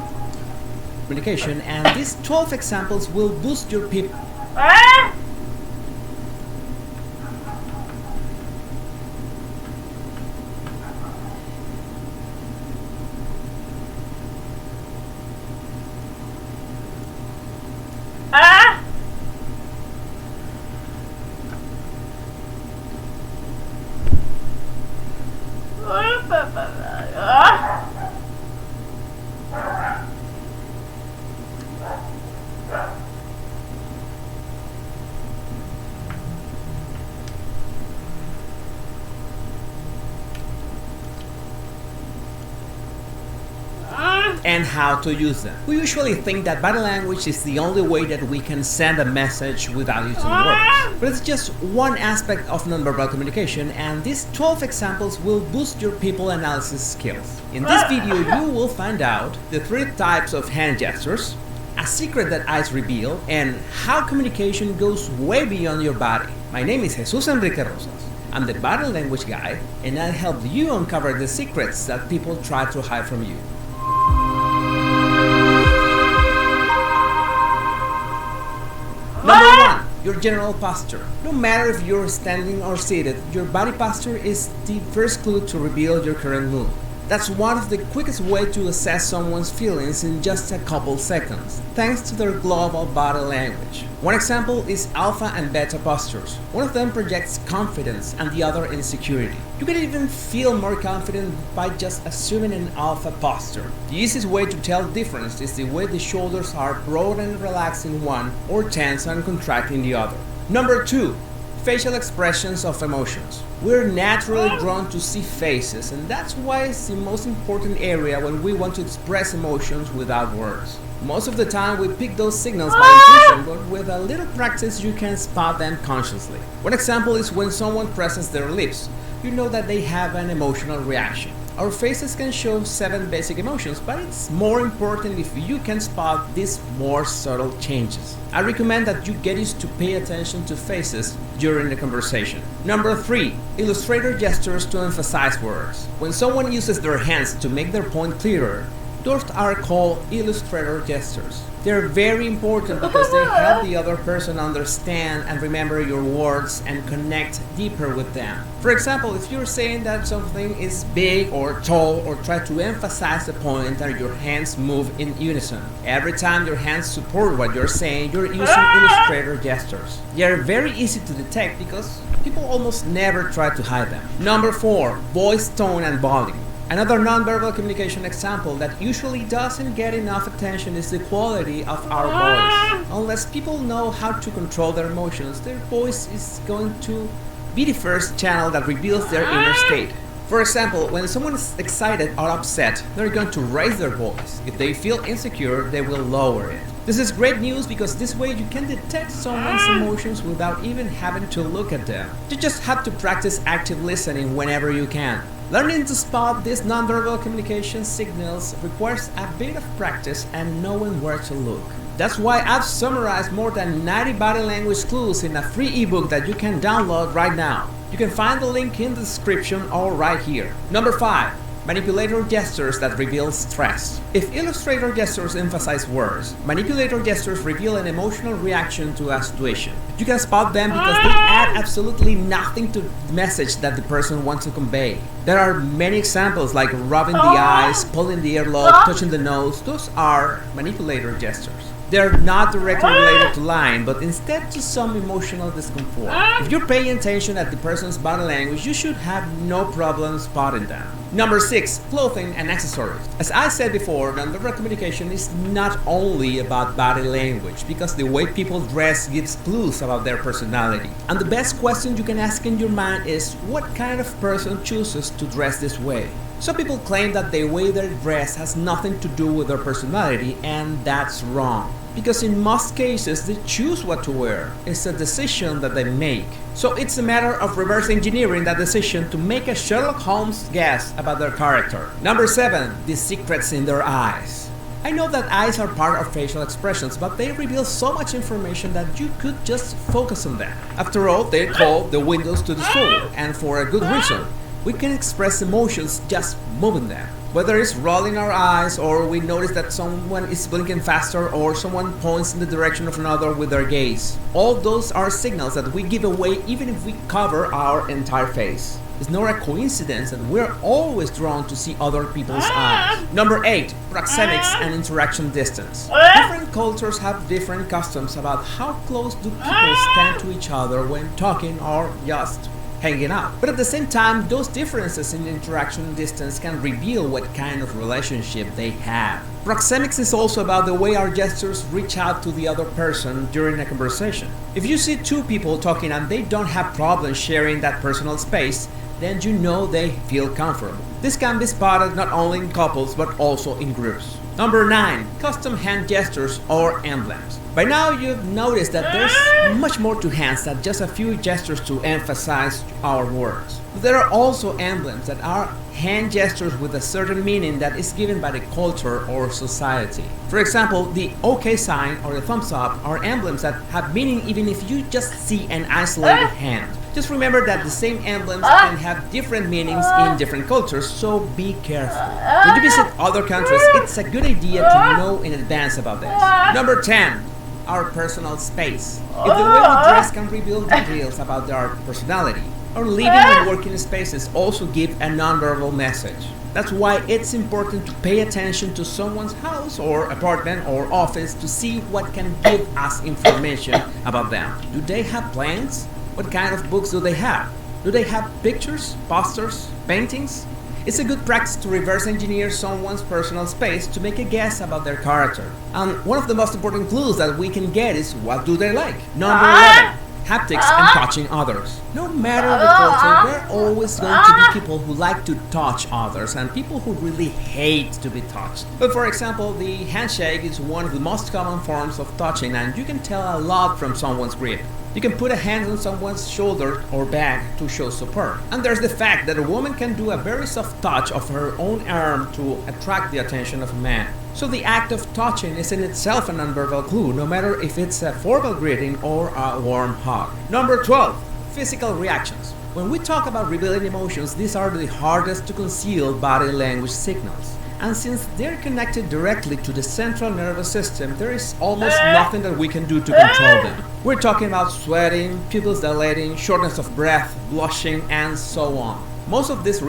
communication, and these 12 examples will boost your people. And how to use them. We usually think that body language is the only way that we can send a message without using words. But it's just one aspect of nonverbal communication, and these 12 examples will boost your people analysis skills. In this video, you will find out the 3 types of hand gestures, a secret that eyes reveal, and how communication goes way beyond your body. My name is Jesus Enrique Rosas. I'm the body language guy, and I'll help you uncover the secrets that people try to hide from you. Number 1, your general posture. No matter if you're standing or seated, your body posture is the first clue to reveal your current mood. That's one of the quickest ways to assess someone's feelings in just a couple seconds, thanks to their global body language. One example is alpha and beta postures. One of them projects confidence and the other insecurity. You can even feel more confident by just assuming an alpha posture. The easiest way to tell the difference is the way the shoulders are broad and relaxed in one, or tense and contract in the other. Number 2, facial expressions of emotions. We're naturally drawn to see faces, and that's why it's the most important area when we want to express emotions without words. Most of the time we pick those signals by intuition, but with a little practice you can spot them consciously. One example is when someone presses their lips. You know that they have an emotional reaction. Our faces can show 7 basic emotions, but it's more important if you can spot these more subtle changes. I recommend that you get used to pay attention to faces during the conversation. Number 3, illustrator gestures to emphasize words. When someone uses their hands to make their point clearer, those are called illustrator gestures. They're very important because they help the other person understand and remember your words and connect deeper with them. For example, if you're saying that something is big or tall, or try to emphasize the point, and your hands move in unison. Every time your hands support what you're saying, you're using illustrator gestures. They're very easy to detect because people almost never try to hide them. Number 4, voice tone and volume. Another nonverbal communication example that usually doesn't get enough attention is the quality of our voice. Unless people know how to control their emotions, their voice is going to be the first channel that reveals their inner state. For example, when someone is excited or upset, they're going to raise their voice. If they feel insecure, they will lower it. This is great news because this way you can detect someone's emotions without even having to look at them. You just have to practice active listening whenever you can. Learning to spot these nonverbal communication signals requires a bit of practice and knowing where to look. That's why I've summarized more than 90 body language clues in a free ebook that you can download right now. You can find the link in the description or right here. Number 5. Manipulator gestures that reveal stress. If illustrator gestures emphasize words, manipulator gestures reveal an emotional reaction to a situation. You can spot them because they add absolutely nothing to the message that the person wants to convey. There are many examples like rubbing the eyes, pulling the earlobe, touching the nose. Those are manipulator gestures. They're not directly related to lying, but instead to some emotional discomfort. If you're paying attention at the person's body language, you should have no problem spotting them. Number 6, clothing and accessories. As I said before, nonverbal communication is not only about body language, because the way people dress gives clues about their personality. And the best question you can ask in your mind is, what kind of person chooses to dress this way? Some people claim that the way they dress has nothing to do with their personality, and that's wrong. Because in most cases, they choose what to wear. It's a decision that they make. So it's a matter of reverse engineering that decision to make a Sherlock Holmes guess about their character. Number 7, the secrets in their eyes. I know that eyes are part of facial expressions, but they reveal so much information that you could just focus on them. After all, they're called the windows to the soul, and for a good reason. We can express emotions just moving them. Whether it's rolling our eyes, or we notice that someone is blinking faster, or someone points in the direction of another with their gaze. All those are signals that we give away even if we cover our entire face. It's not a coincidence that we're always drawn to see other people's eyes. Number 8. Proxemics and interaction distance. Different cultures have different customs about how close do people stand to each other when talking or just hanging out. But at the same time, those differences in interaction distance can reveal what kind of relationship they have. Proxemics is also about the way our gestures reach out to the other person during a conversation. If you see two people talking and they don't have problems sharing that personal space, then you know they feel comfortable. This can be spotted not only in couples but also in groups. Number 9. Custom hand gestures or emblems. By now you've noticed that there's much more to hands than just a few gestures to emphasize our words. There are also emblems that are hand gestures with a certain meaning that is given by the culture or society. For example, the OK sign or the thumbs up are emblems that have meaning even if you just see an isolated hand. Just remember that the same emblems can have different meanings in different cultures, so be careful. When you visit other countries, it's a good idea to know in advance about this. Number 10. Our personal space. If the way we dress can reveal details about our personality, our living and working spaces also give a nonverbal message. That's why it's important to pay attention to someone's house or apartment or office to see what can give us information about them. Do they have plans? What kind of books do they have? Do they have pictures, posters, paintings? It's a good practice to reverse engineer someone's personal space to make a guess about their character. And one of the most important clues that we can get is what do they like? Number 11. Haptics and touching others. No matter the culture, there are always going to be people who like to touch others and people who really hate to be touched. But for example, the handshake is one of the most common forms of touching, and you can tell a lot from someone's grip. You can put a hand on someone's shoulder or back to show support. And there's the fact that a woman can do a very soft touch of her own arm to attract the attention of a man. So the act of touching is in itself a nonverbal clue, no matter if it's a formal greeting or a warm hug. Number 12. Physical reactions. When we talk about revealing emotions, these are the hardest to conceal body language signals. And since they're connected directly to the central nervous system, there is almost nothing that we can do to control them. We're talking about sweating, pupils dilating, shortness of breath, blushing, and so on. Most of these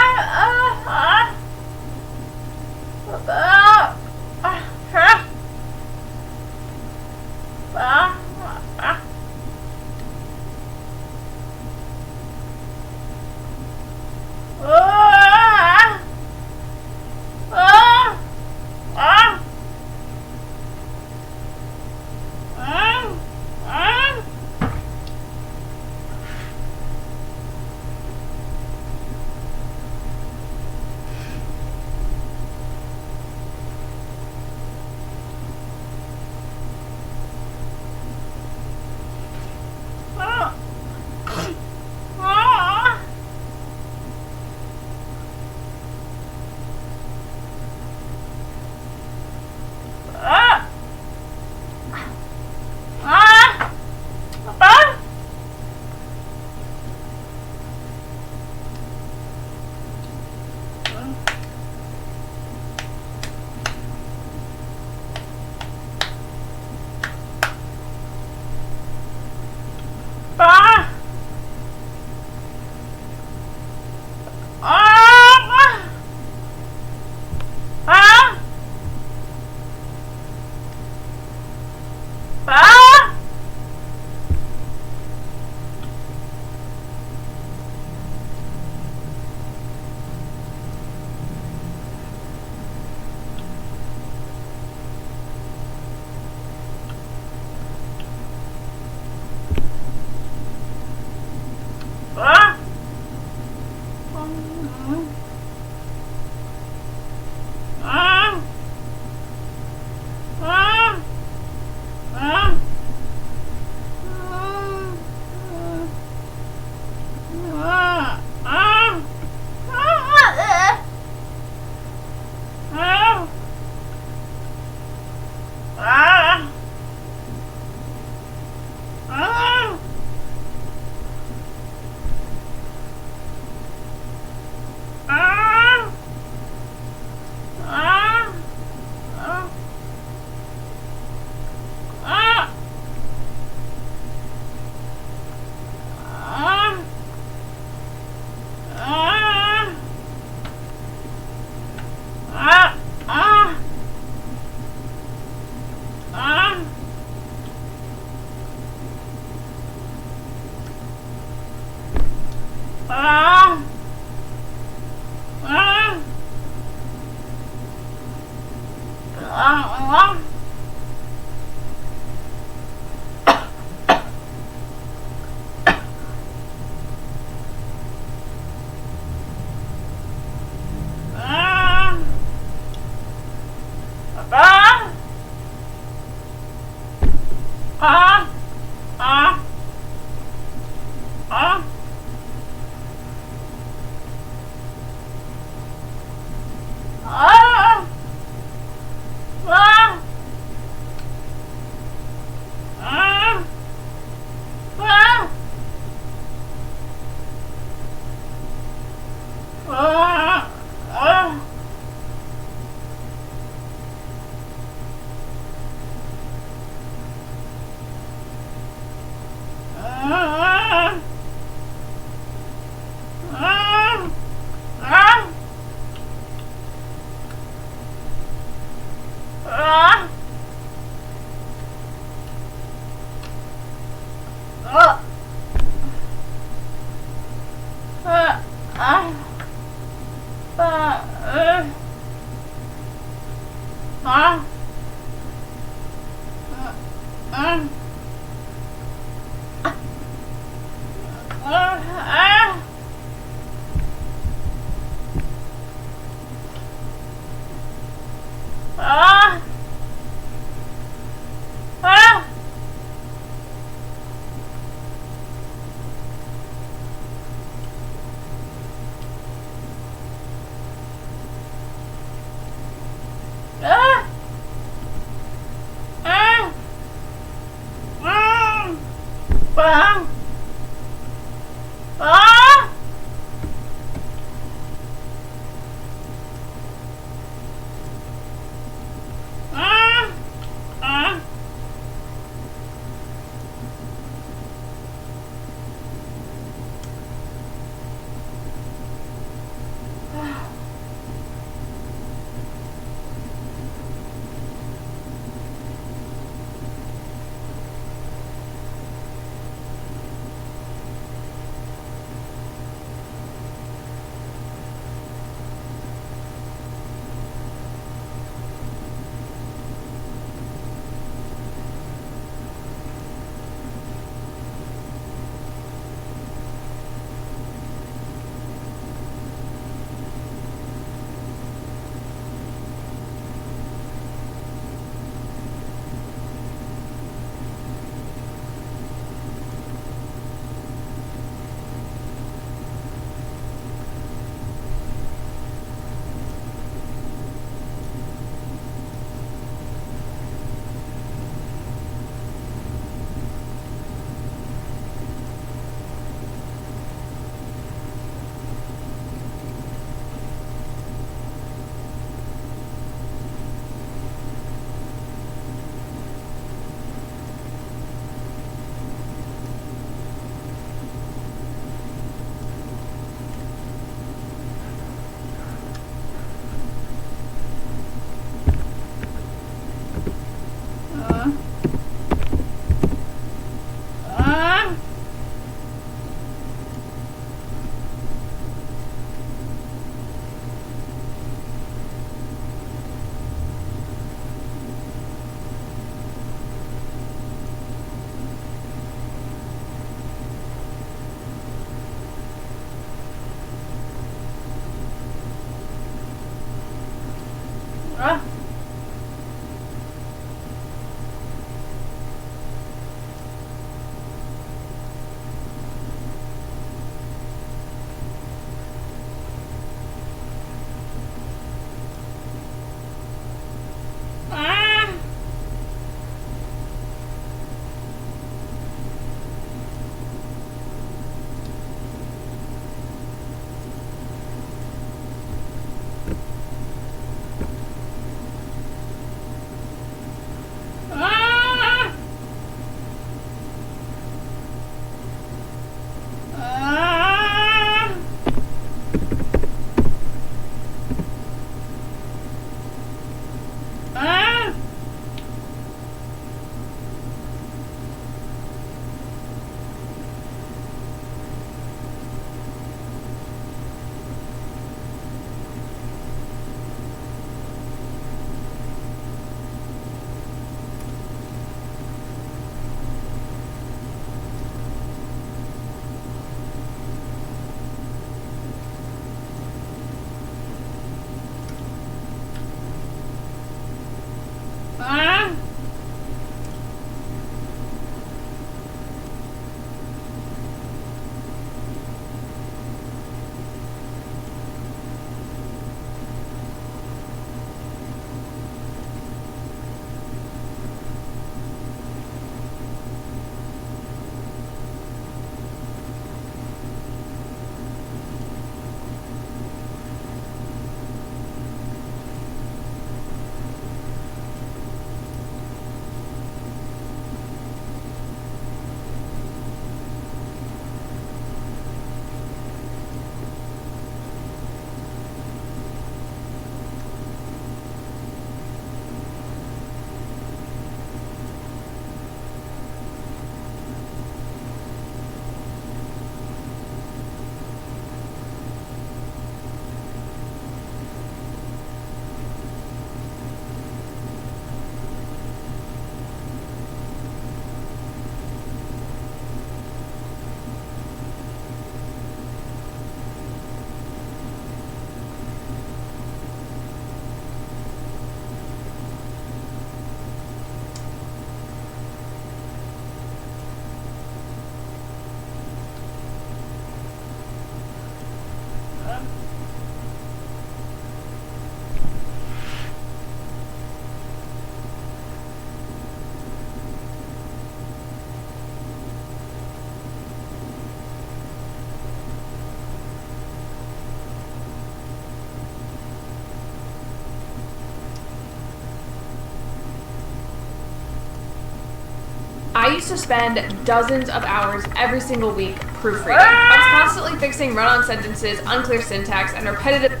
used to spend dozens of hours every single week proofreading. I was constantly fixing run-on sentences, unclear syntax, and repetitive...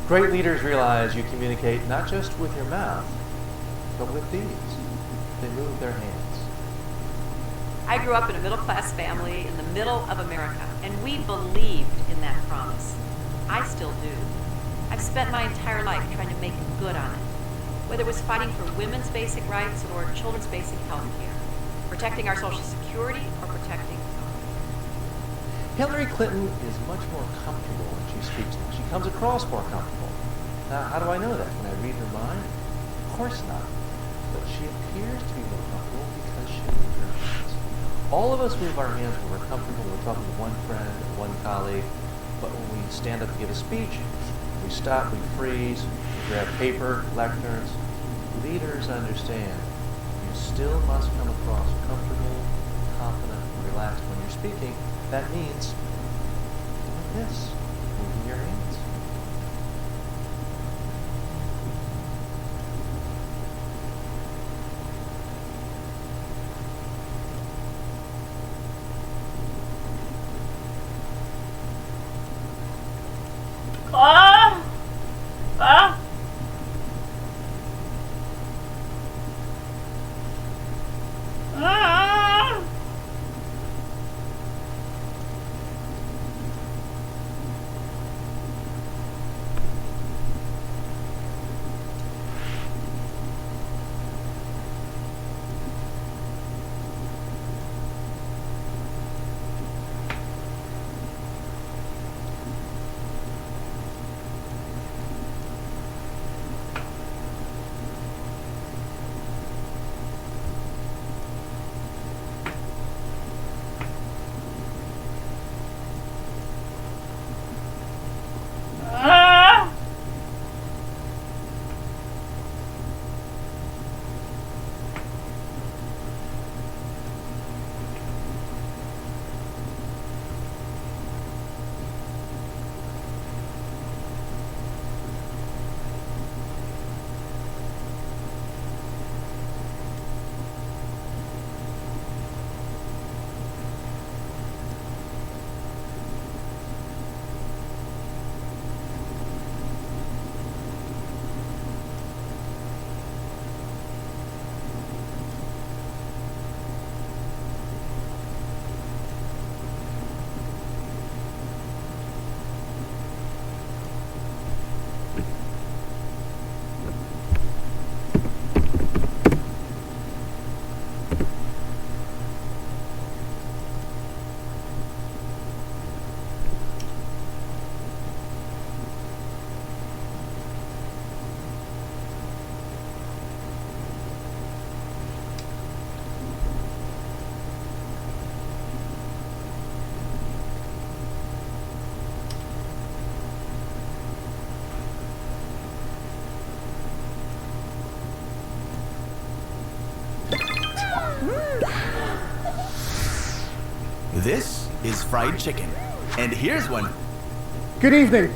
Great leaders realize you communicate not just with your mouth, but with these. They move their hands. I grew up in a middle-class family in the middle of America, and we believed in that promise. I still do. I've spent my entire life trying to make good on it, whether it was fighting for women's basic rights or children's basic health care, protecting our Social Security or protecting... Hillary Clinton is much more comfortable when she speaks now. She comes across more comfortable. Now, how do I know that? Can I read her mind? Of course not. But she appears to be more comfortable because she moves her hands. All of us move our hands when we're comfortable, when we're talking to one friend or one colleague. But when we stand up to give a speech, we stop, we freeze, we grab paper, lecterns. Leaders understand you still must come across comfortable, confident, and relaxed when you're speaking. That means doing this, moving your hands. This is fried chicken. And here's one. Good evening.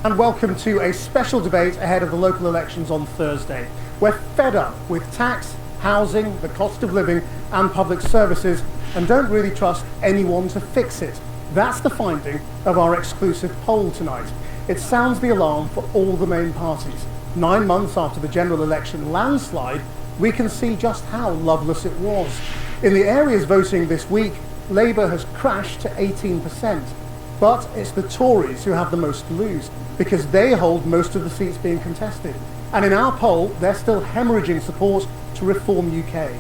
And welcome to a special debate ahead of the local elections on Thursday. We're fed up with tax, housing, the cost of living and public services and don't really trust anyone to fix it. That's the finding of our exclusive poll tonight. It sounds the alarm for all the main parties. 9 months after the general election landslide, we can see just how loveless it was. In the areas voting this week, Labour has crashed to 18%. But it's the Tories who have the most to lose, because they hold most of the seats being contested. And in our poll, they're still hemorrhaging support to Reform UK.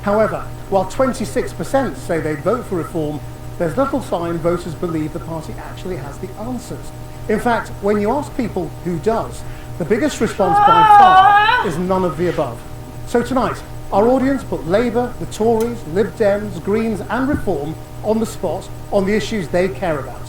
However, while 26% say they'd vote for Reform, there's little sign voters believe the party actually has the answers. In fact, when you ask people who does, the biggest response by far is none of the above. So tonight, our audience put Labour, the Tories, Lib Dems, Greens and Reform on the spot on the issues they care about.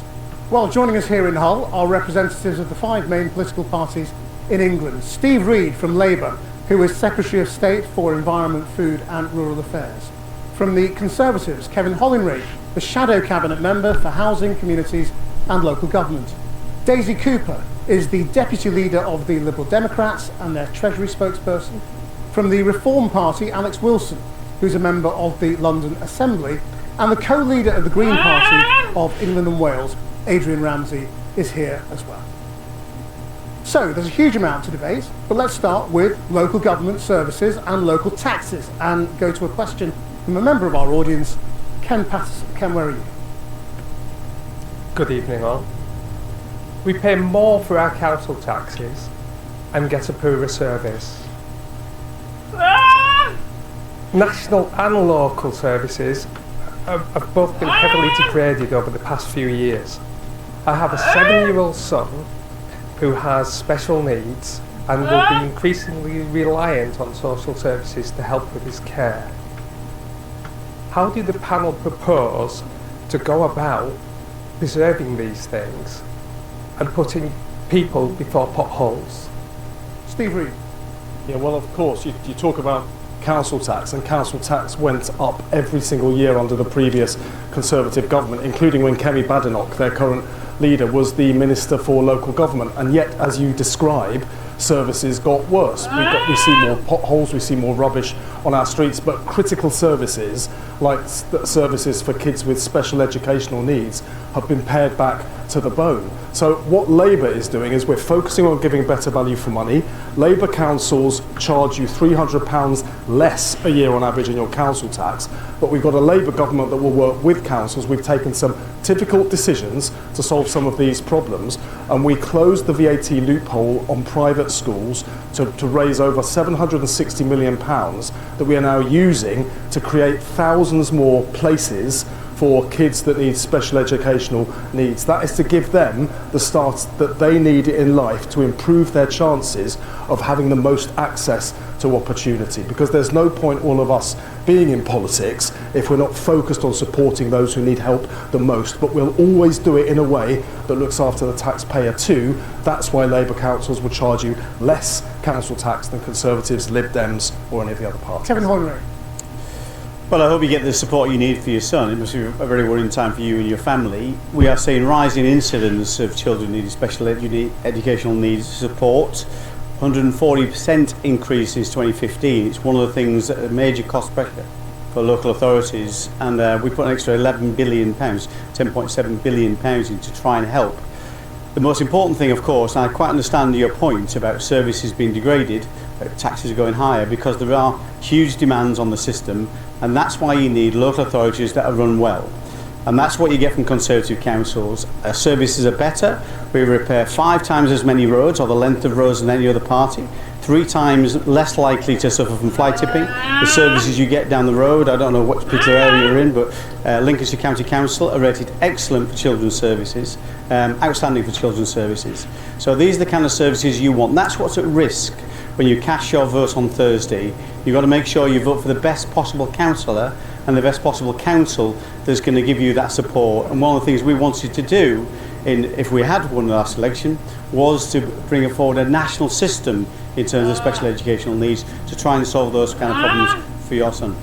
Well, joining us here in Hull are representatives of the 5 main political parties in England. Steve Reid from Labour, who is Secretary of State for Environment, Food and Rural Affairs. From the Conservatives, Kevin Hollingray, the Shadow Cabinet Member for Housing, Communities and Local Government. Daisy Cooper is the Deputy Leader of the Liberal Democrats and their Treasury spokesperson. From the Reform Party, Alex Wilson, who's a member of the London Assembly, and the co-leader of the Green Party of England and Wales, Adrian Ramsey, is here as well. So there's a huge amount to debate, but let's start with local government services and local taxes and go to a question from a member of our audience, Ken Patterson. Ken, where are you? Good evening all. We pay more for our council taxes and get a poorer service. National and local services have both been heavily degraded over the past few years. I have a 7-year-old son who has special needs and will be increasingly reliant on social services to help with his care. How do the panel propose to go about preserving these things and putting people before potholes? Steve Reid. Yeah, well, of course, you talk about council tax, and council tax went up every single year under the previous Conservative government, including when Kemi Badenoch, their current leader, was the Minister for Local Government. And yet, as you describe, services got worse. We see more potholes, we see more rubbish on our streets, but critical services, like services for kids with special educational needs, have been pared back to the bone. So what Labour is doing is we're focusing on giving better value for money. Labour councils charge you £300 less a year on average in your council tax, but we've got a Labour government that will work with councils. We've taken some difficult decisions to solve some of these problems, and we closed the VAT loophole on private schools to raise over £760 million that we are now using to create thousands more places for kids that need special educational needs. That is to give them the start that they need in life to improve their chances of having the most access to opportunity, because there's no point all of us being in politics if we're not focused on supporting those who need help the most, but we'll always do it in a way that looks after the taxpayer too. That's why Labour councils will charge you less council tax than Conservatives, Lib Dems or any of the other parties. Kevin Hollingray. Well, I hope you get the support you need for your son. It must be a very worrying time for you and your family. We are seeing rising incidence of children needing special educational needs support. 140% increase since 2015. It's one of the things that a major cost pressure for local authorities, and we put an extra £11 billion, £10.7 billion in to try and help. The most important thing, of course, and I quite understand your point about services being degraded, taxes are going higher, because there are huge demands on the system, and that's why you need local authorities that are run well. And that's what you get from Conservative councils. Our services are better. We repair 5 times as many roads, or the length of roads, than any other party. 3 times less likely to suffer from fly tipping. The services you get down the road, I don't know what particular area you're in, but Lincolnshire County Council are rated excellent for children's services, outstanding for children's services. So these are the kind of services you want. That's what's at risk when you cast your vote on Thursday. You've got to make sure you vote for the best possible councillor and the best possible council that's going to give you that support. And one of the things we wanted to do, if we had won the last election, was to bring forward a national system in terms of special educational needs to try and solve those kind of problems for your son?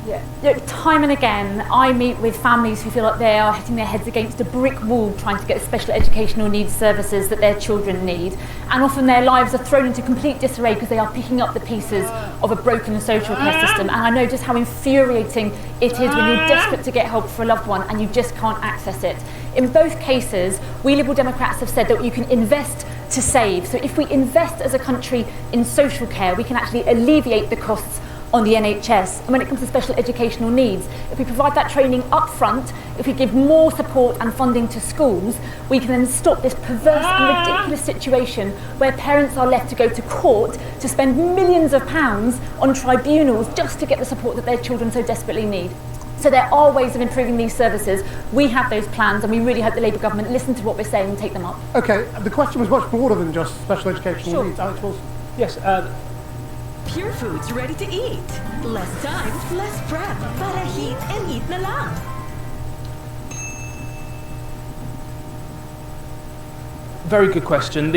Yeah. Look, time and again, I meet with families who feel like they are hitting their heads against a brick wall trying to get the special educational needs services that their children need. And often their lives are thrown into complete disarray because they are picking up the pieces of a broken social care system. And I know just how infuriating it is when you're desperate to get help for a loved one and you just can't access it. In both cases, we Liberal Democrats have said that you can invest to save. So if we invest as a country in social care, we can actually alleviate the costs on the NHS. And when it comes to special educational needs, if we provide that training up front, if we give more support and funding to schools, we can then stop this perverse and ridiculous situation where parents are left to go to court to spend millions of pounds on tribunals just to get the support that their children so desperately need. So there are ways of improving these services. We have those plans and we really hope the Labour government listen to what we're saying and take them up. Okay, the question was much broader than just special educational needs. Alex Wilson. Yes, Pure Foods ready to eat. Less time, less prep. Para heat and eat na lang. Very good question.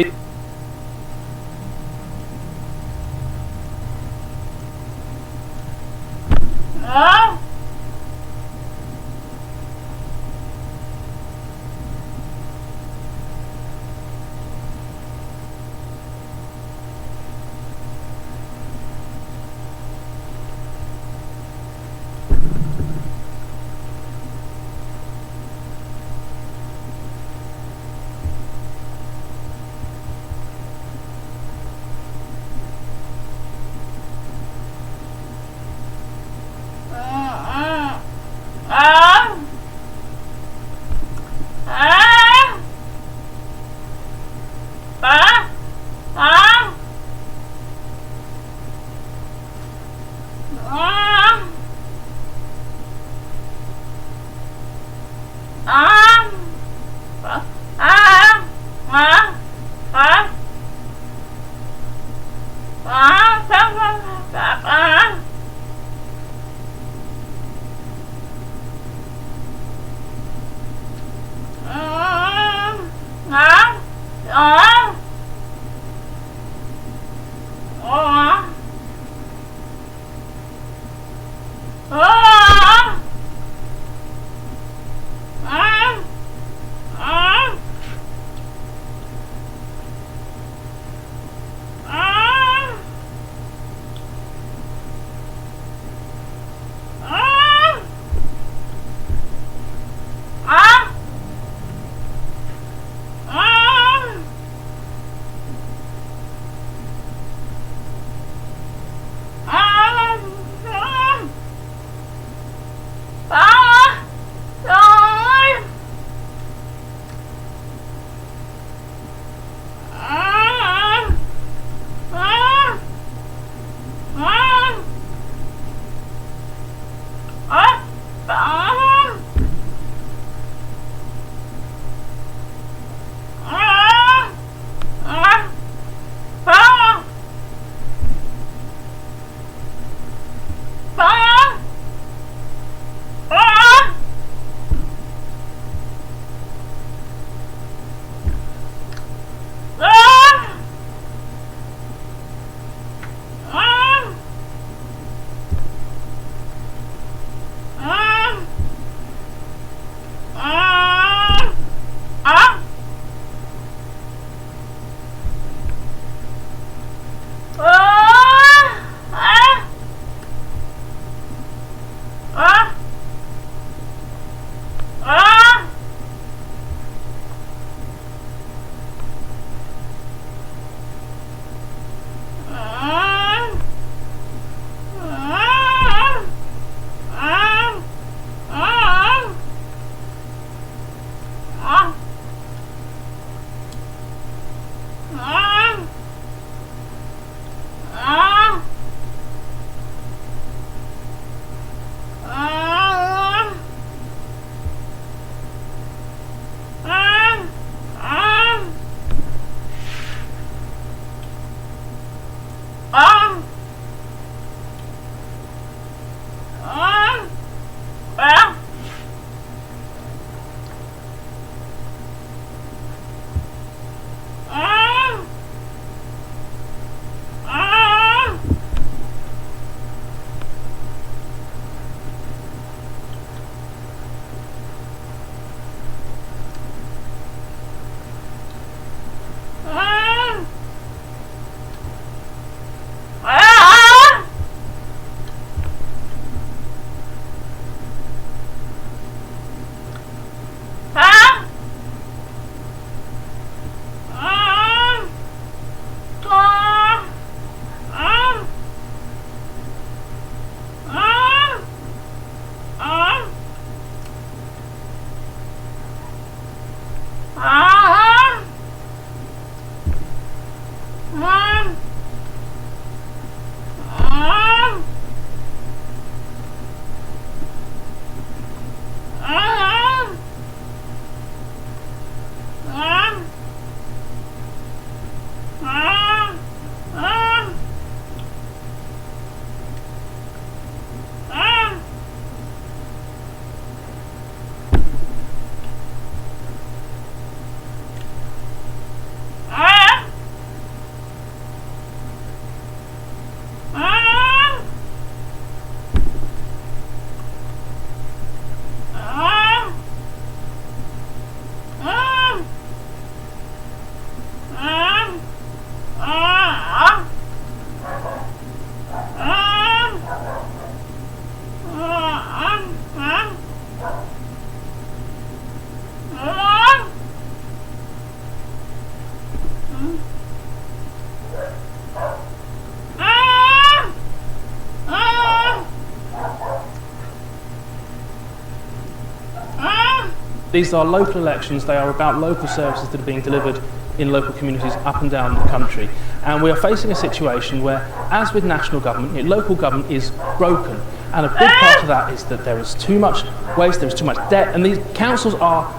These are local elections. They are about local services that are being delivered in local communities up and down the country. And we are facing a situation where, as with national government, local government is broken. And a big part of that is that there is too much waste, there is too much debt, and these councils are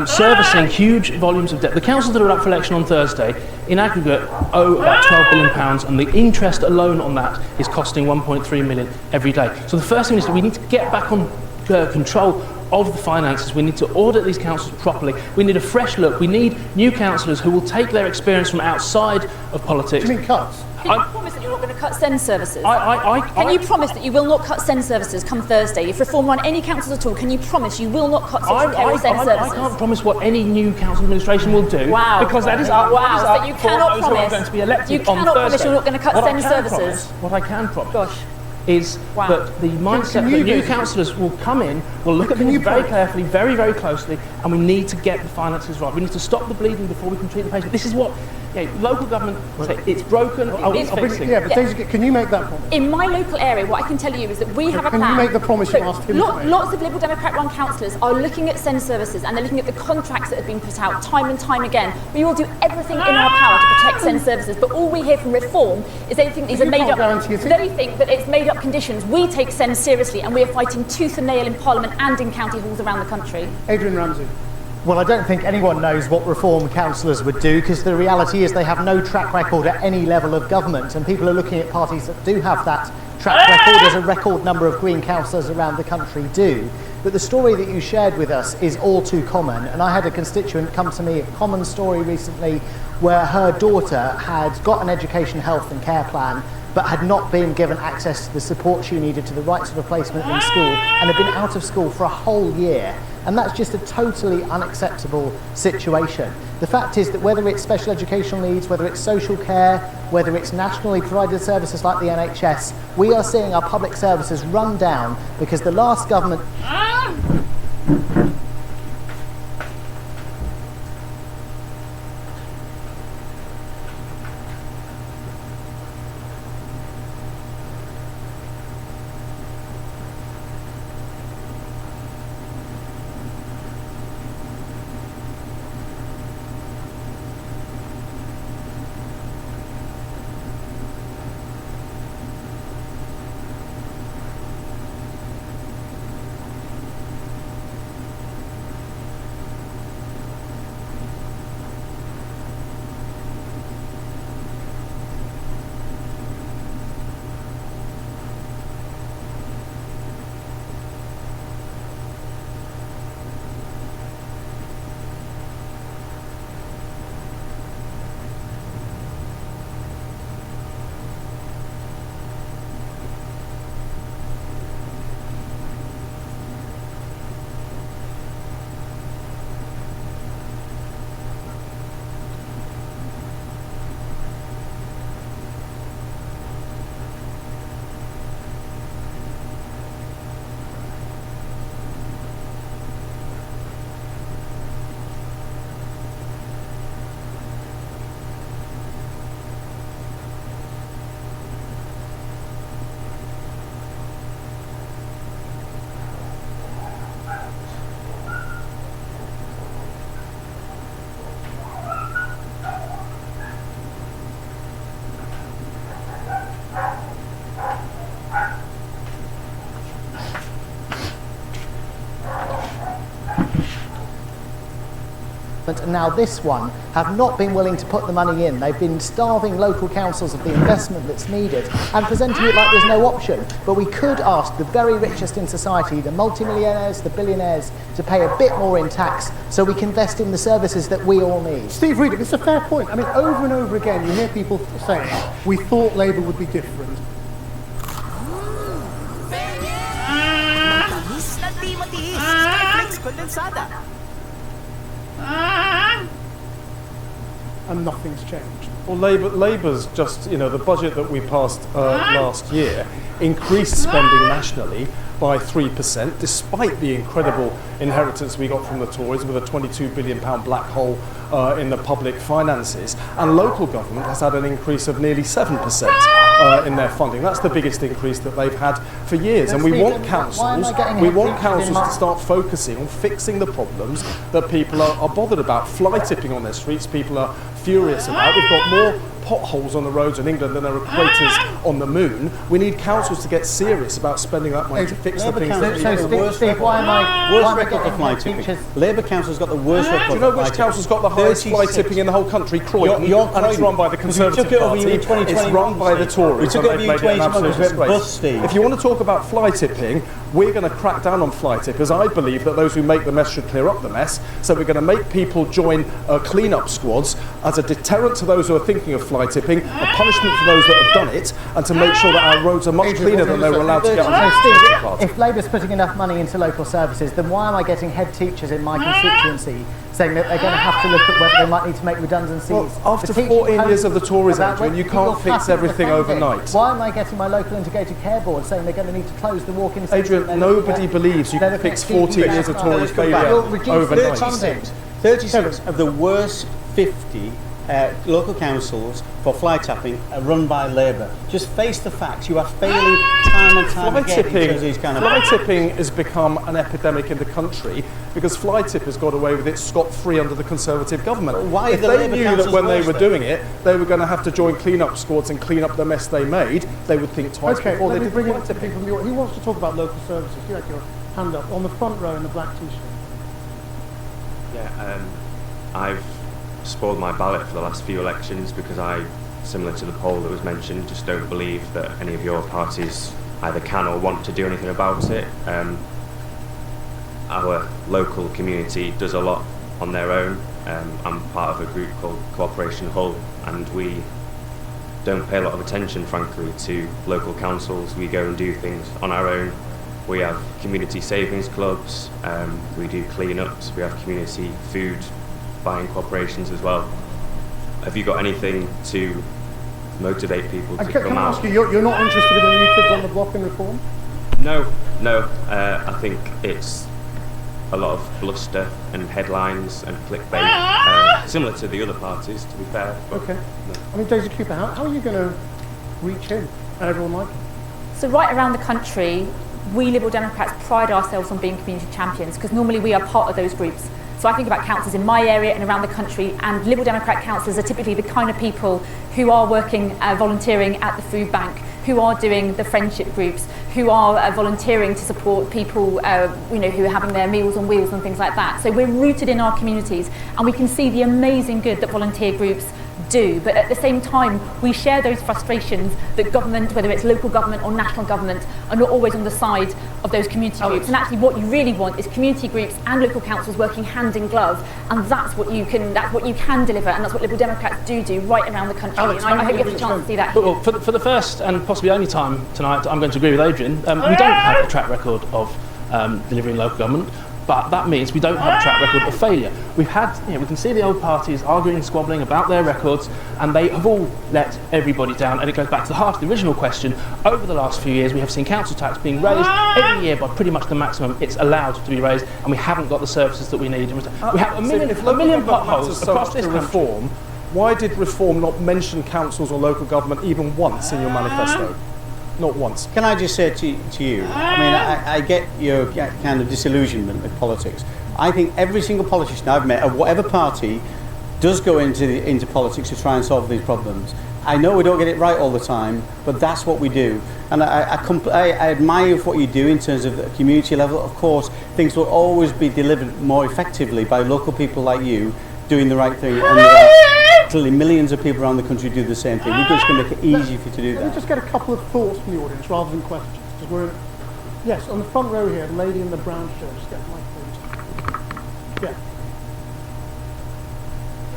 servicing huge volumes of debt. The councils that are up for election on Thursday, in aggregate, owe about £12 billion, and the interest alone on that is costing £1.3 million every day. So the first thing is that we need to get back on control of the finances. We need to audit these councils properly. We need a fresh look. We need new councillors who will take their experience from outside of politics. Do you mean cuts? Can you promise that you're not going to cut SEND services? Can you promise that you will not cut SEND services come Thursday? If reform run any councils at all, can you promise you will not cut social care or SEND services? I can't promise what any new council administration will do. Wow. Because that is up, so you cannot for those who are going to be elected you on cannot Thursday. promise you're not going to cut SEND services. What I can promise is Wow. that the mindset that new councillors will come in, will look at things very carefully, very, very closely, and we need to get the finances right. We need to stop the bleeding before we can treat the patient. This is what local government say, it's broken, it needs fixing. Daisy, can you make that promise? In my local area, what I can tell you is that we have a plan. Can you make the promise you asked him to make? Lots of Liberal Democrat run councillors are looking at SEND services and they're looking at the contracts that have been put out time and time again. We will do everything in our power to protect SEND services, but all we hear from Reform is they think these are made up. They think that it's made up conditions. We take SEND seriously and we are fighting tooth and nail in Parliament and in county halls around the country. Adrian Ramsey. Well, I don't think anyone knows what Reform councillors would do, because the reality is they have no track record at any level of government, and people are looking at parties that do have that track record, as a record number of Green councillors around the country do. But the story that you shared with us is all too common, and I had a constituent come to me, a common story recently, where her daughter had got an education, health and care plan, but had not been given access to the support she needed, to the right sort of placement in school, and had been out of school for a whole year. And that's just a totally unacceptable situation. The fact is that whether it's special educational needs, whether it's social care, whether it's nationally provided services like the NHS, we are seeing our public services run down because the last government... and now this one have not been willing to put the money in. They've been starving local councils of the investment that's needed and presenting it like there's no option. But we could ask the very richest in society, the multimillionaires, the billionaires, to pay a bit more in tax so we can invest in the services that we all need. Steve Reed, it's a fair point. I mean, over and over again, you hear people saying, we thought Labour would be different. And nothing's changed. Well, Labour's just, the budget that we passed last year increased spending nationally by 3%, despite the incredible inheritance we got from the Tories with a £22 billion black hole in the public finances. And local government has had an increase of nearly 7% in their funding. That's the biggest increase that they've had for years. And we want councils to start focusing on fixing the problems that people are bothered about. Fly tipping on their streets, people are furious about. We've got more potholes on the roads in England than there are craters on the moon. We need councils to get serious about spending that money to fix the things that got the worst record for fly tipping. Labour Council's got the worst record. Do you know which council's got the highest fly tipping in the whole country? Croydon. And it's run by the Conservative Party. It's run by the Tories. We took over you in 2021. If you want to talk about fly tipping, we're going to crack down on fly tippers. I believe that those who make the mess should clear up the mess. So we're going to make people join clean-up squads as a deterrent to those who are thinking of fly tipping, a punishment for those that have done it, and to make sure that our roads are much cleaner than they were allowed to get on. Steve, if Labour's putting enough money into local services, then why am I getting head teachers in my constituency saying that they're going to have to look at whether they might need to make redundancies? Well, after 14 years of the Tories, Adrian, you can't fix everything overnight. Why am I getting my local integrated care board saying they're going to need to close the walk-in centre? Adrian, nobody believes you can fix 14 years of Tories failure overnight. 36 of the worst 50 local councils for fly tapping are run by Labour. Just face the facts. You are failing time and time again in terms of these kind of... Fly tipping has become an epidemic in the country because fly tippers got away with it scot-free under the Conservative government. If they knew that when they were doing it, they were going to have to join clean-up squads and clean up the mess they made, they would think twice before they did fly tipping. Who wants to talk about local services? You had your hand up on the front row in the black t-shirt. Yeah, I've spoiled my ballot for the last few elections because I, similar to the poll that was mentioned, just don't believe that any of your parties either can or want to do anything about it. Our local community does a lot on their own. I'm part of a group called Cooperation Hull, and we don't pay a lot of attention, frankly, to local councils. We go and do things on our own. We have community savings clubs, we do clean-ups, we have community food buying corporations as well. Have you got anything to motivate people to come out? Can I ask you, you're not interested in the New Kids on the Block in reform? No. I think it's a lot of bluster and headlines and clickbait, similar to the other parties, to be fair. Okay. No. I mean, Daisy Cooper, how are you going to reach him and everyone like him? So right around the country, we Liberal Democrats pride ourselves on being community champions because normally we are part of those groups. So I think about councillors in my area and around the country, and Liberal Democrat councillors are typically the kind of people who are working, volunteering at the food bank, who are doing the friendship groups, who are volunteering to support people who are having their meals on wheels and things like that. So we're rooted in our communities and we can see the amazing good that volunteer groups do, but at the same time we share those frustrations that government, whether it's local government or national government, are not always on the side of those community groups. And actually what you really want is community groups and local councils working hand in glove, and that's what you can deliver, and that's what Liberal Democrats do right around the country. Alex, and I hope you get a chance to see that. Well, for the first and possibly only time tonight, I'm going to agree with Adrian. We don't have a track record of delivering local government. But that means we don't have a track record of failure. We've had, we can see the old parties arguing and squabbling about their records, and they have all let everybody down. And it goes back to the heart of the original question. Over the last few years, we have seen council tax being raised every year by pretty much the maximum it's allowed to be raised, and we haven't got the services that we need. We have a million potholes across this reform. Why did reform not mention councils or local government even once in your manifesto? Not once. Can I just say to you, I mean, I get your kind of disillusionment with politics. I think every single politician I've met, of whatever party, does go into politics to try and solve these problems. I know we don't get it right all the time, but that's what we do. And I admire what you do in terms of the community level. Of course, things will always be delivered more effectively by local people like you doing the right thing. And literally millions of people around the country do the same thing. We're just going to make it easy for you to do that. Let me just get a couple of thoughts from the audience rather than questions. Yes, on the front row here, the lady in the brown shirt. Just get the microphone. Yeah.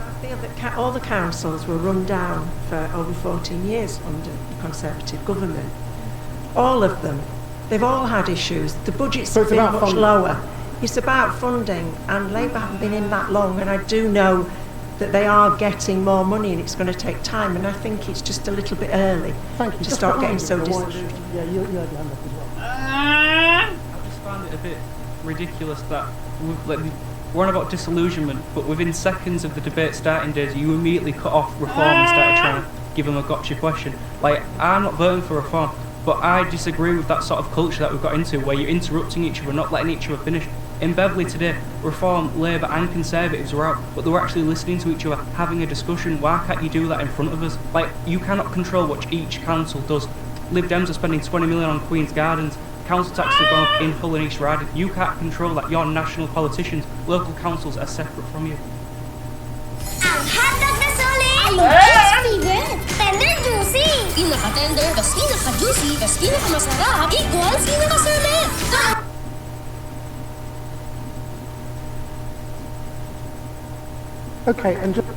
I feel that all the councils were run down for over 14 years under the Conservative government. All of them. They've all had issues. The budgets have been much lower. It's about funding, and Labour haven't been in that long, and I do know that they are getting more money and it's going to take time, and I think it's just a little bit early to start getting so disillusioned. Yeah, you had your hand up as well. I just found it a bit ridiculous that we're on about disillusionment, but within seconds of the debate starting, Daisy, you immediately cut off reform and started trying to give them a gotcha question. Like, I'm not voting for reform, but I disagree with that sort of culture that we've got into, where you're interrupting each other, not letting each other finish. In Beverley today, Reform, Labour and Conservatives were out, but they were actually listening to each other, having a discussion. Why can't you do that in front of us? Like, you cannot control what each council does. Lib Dems are spending 20 million on Queen's Gardens, council taxes have gone up in Hull and East Riding. You can't control that. You're national politicians. Local councils are separate from you. Ang hotdog na solid! Crispy, tender, juicy! Pinaka-tender, tas pinaka-juicy, tas pinaka-masarap, equals pinaka-solid! Okay, and just...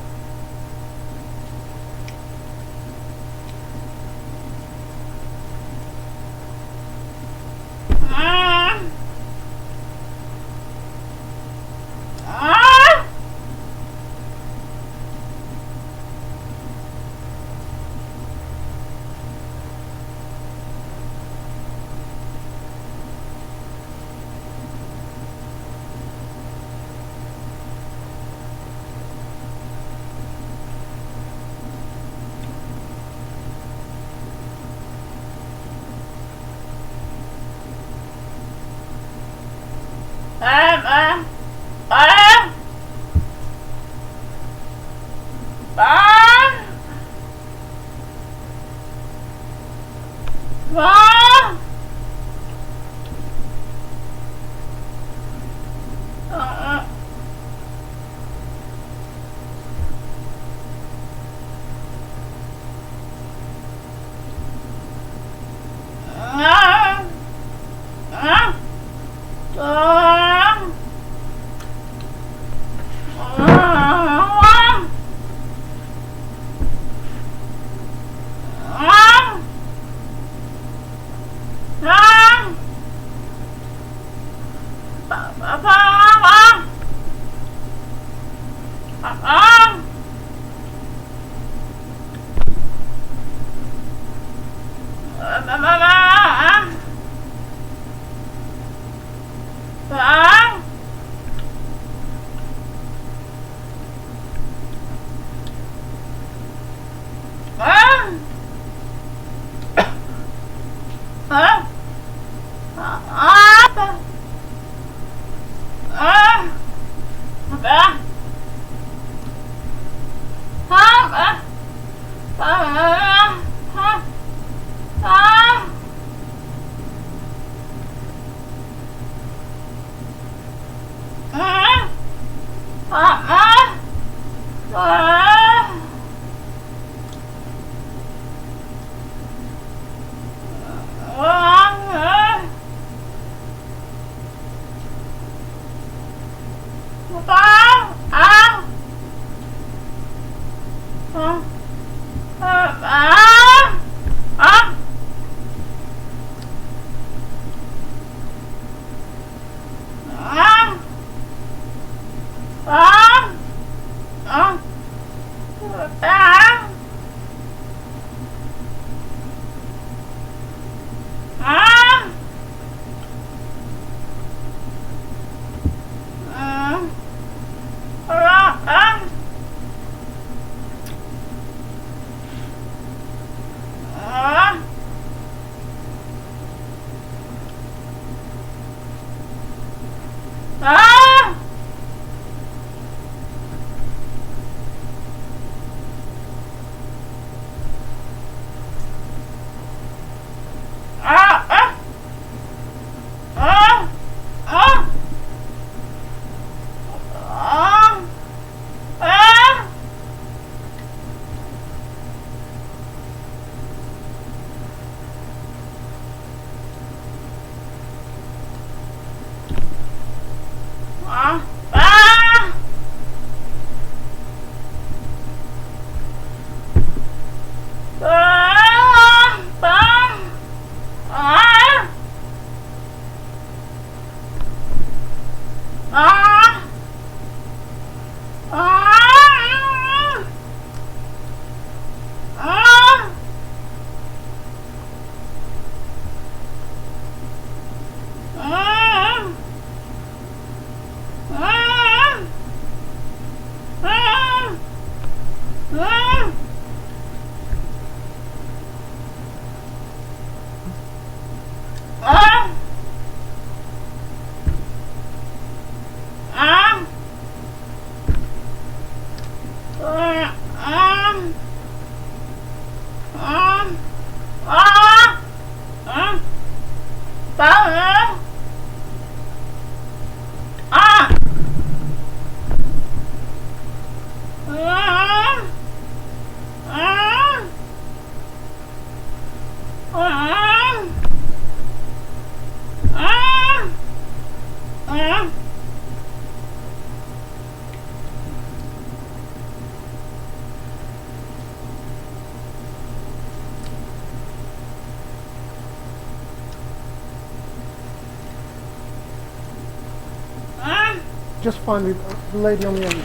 Just finally, the lady on the end.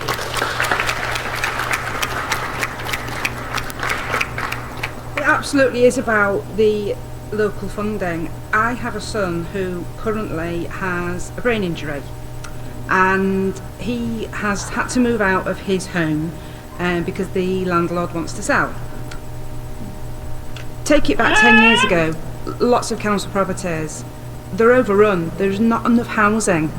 It absolutely is about the local funding. I have a son who currently has a brain injury, and he has had to move out of his home because the landlord wants to sell. Take it back 10 years ago, lots of council properties, they're overrun, there's not enough housing,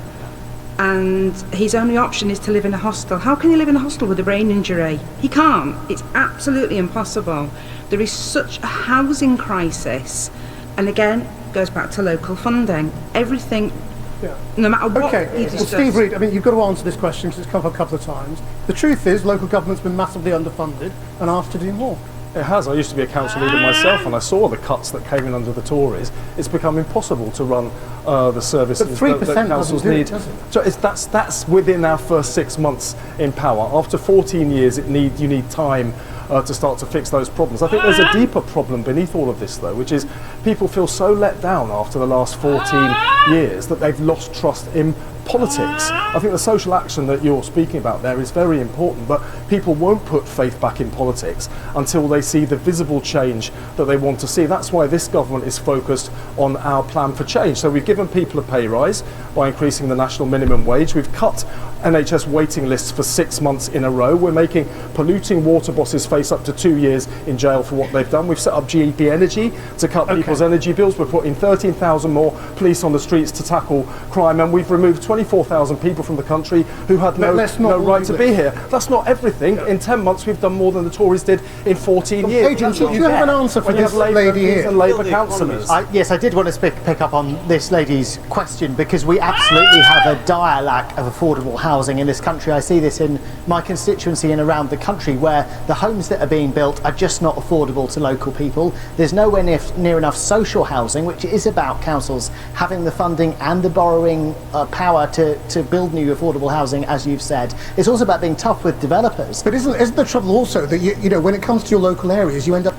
and his only option is to live in a hostel. How can he live in a hostel with a brain injury? He can't. It's absolutely impossible. There is such a housing crisis, and again, goes back to local funding. Everything, no matter what. Okay, well, Steve Reed, I mean, you've got to answer this question because it's come up a couple of times. The truth is, local government's been massively underfunded and asked to do more. It has. I used to be a council leader myself, and I saw the cuts that came in under the Tories. It's become impossible to run the services but 3% that councils need. So that's within our first 6 months in power. After 14 years, you need time to start to fix those problems. I think there's a deeper problem beneath all of this, though, which is people feel so let down after the last 14 years that they've lost trust in politics. I think the social action that you're speaking about there is very important, but people won't put faith back in politics until they see the visible change that they want to see. That's why this government is focused on our plan for change. So we've given people a pay rise by increasing the national minimum wage. We've cut NHS waiting lists for 6 months in a row. We're making polluting water bosses face up to 2 years in jail for what they've done. We've set up GEP Energy to cut people's energy bills. We're putting 13,000 more police on the streets to tackle crime, and we've removed 24,000 people from the country who had no right to be here. That's not everything. In 10 months, we've done more than the Tories did in 14 years. Agent, do you have an answer for this lady here? And Labour councillors. Yes, I did want to pick up on this lady's question, because we absolutely have a dire lack of affordable housing in this country. I see this in my constituency and around the country, where the homes that are being built are just not affordable to local people. There's nowhere near enough social housing, which is about councils having the funding and the borrowing power to build new affordable housing, as you've said. It's also about being tough with developers. But isn't the trouble also that you know, when it comes to your local areas, you end up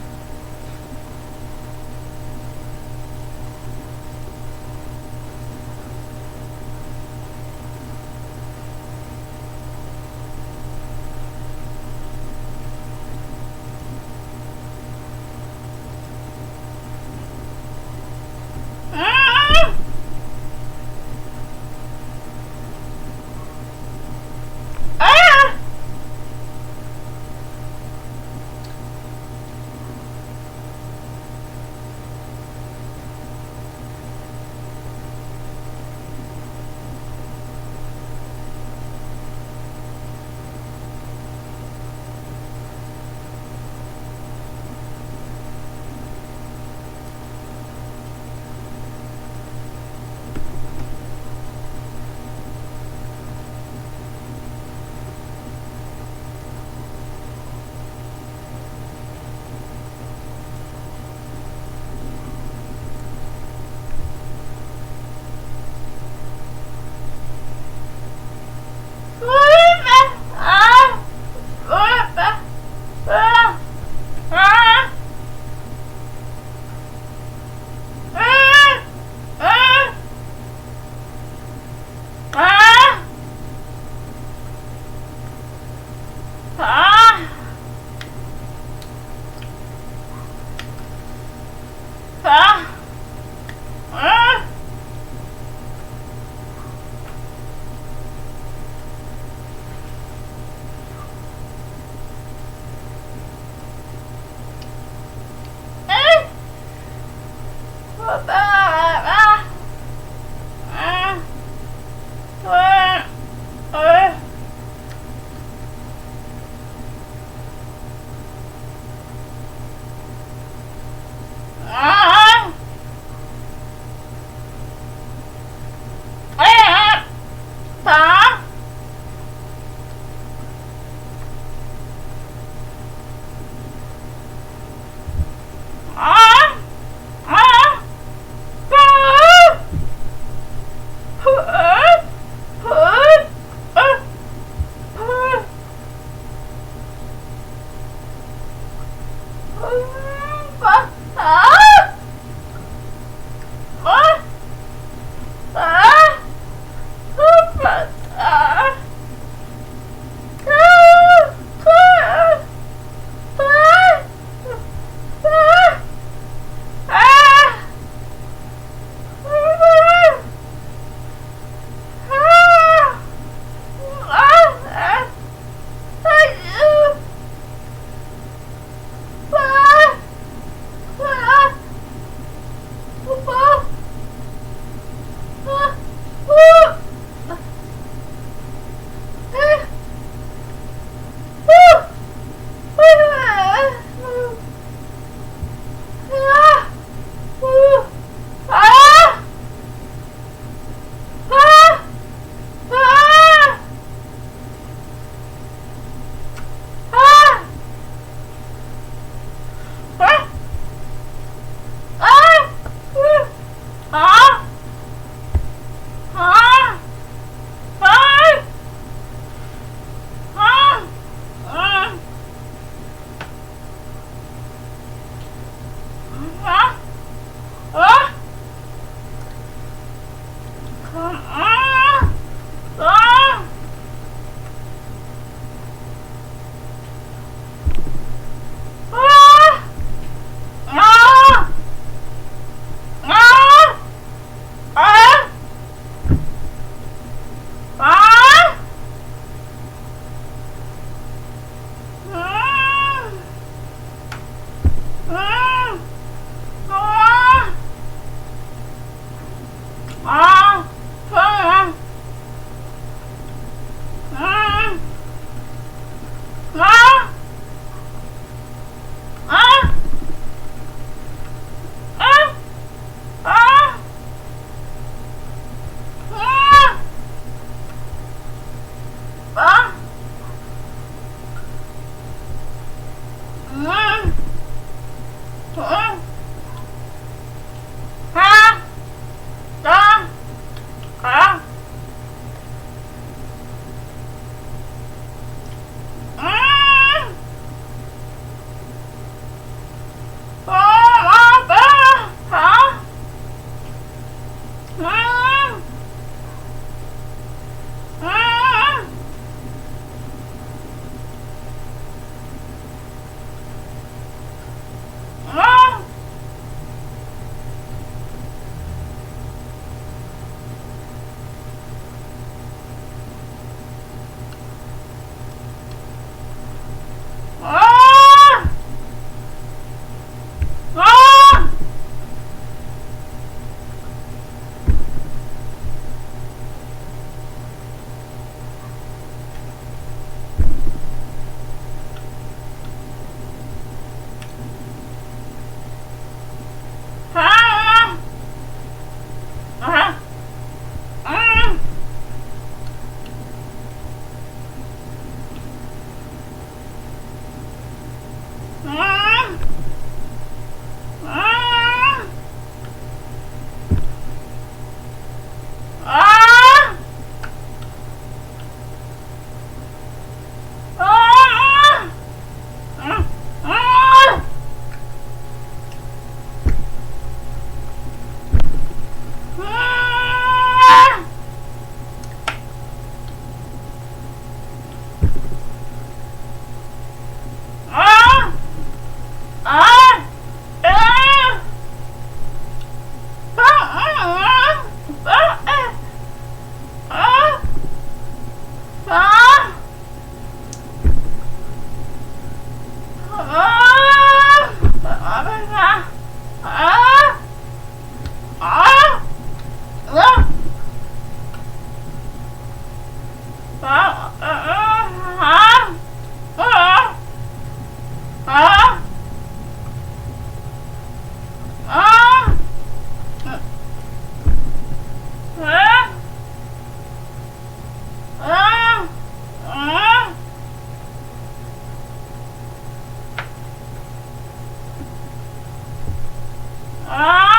Ah!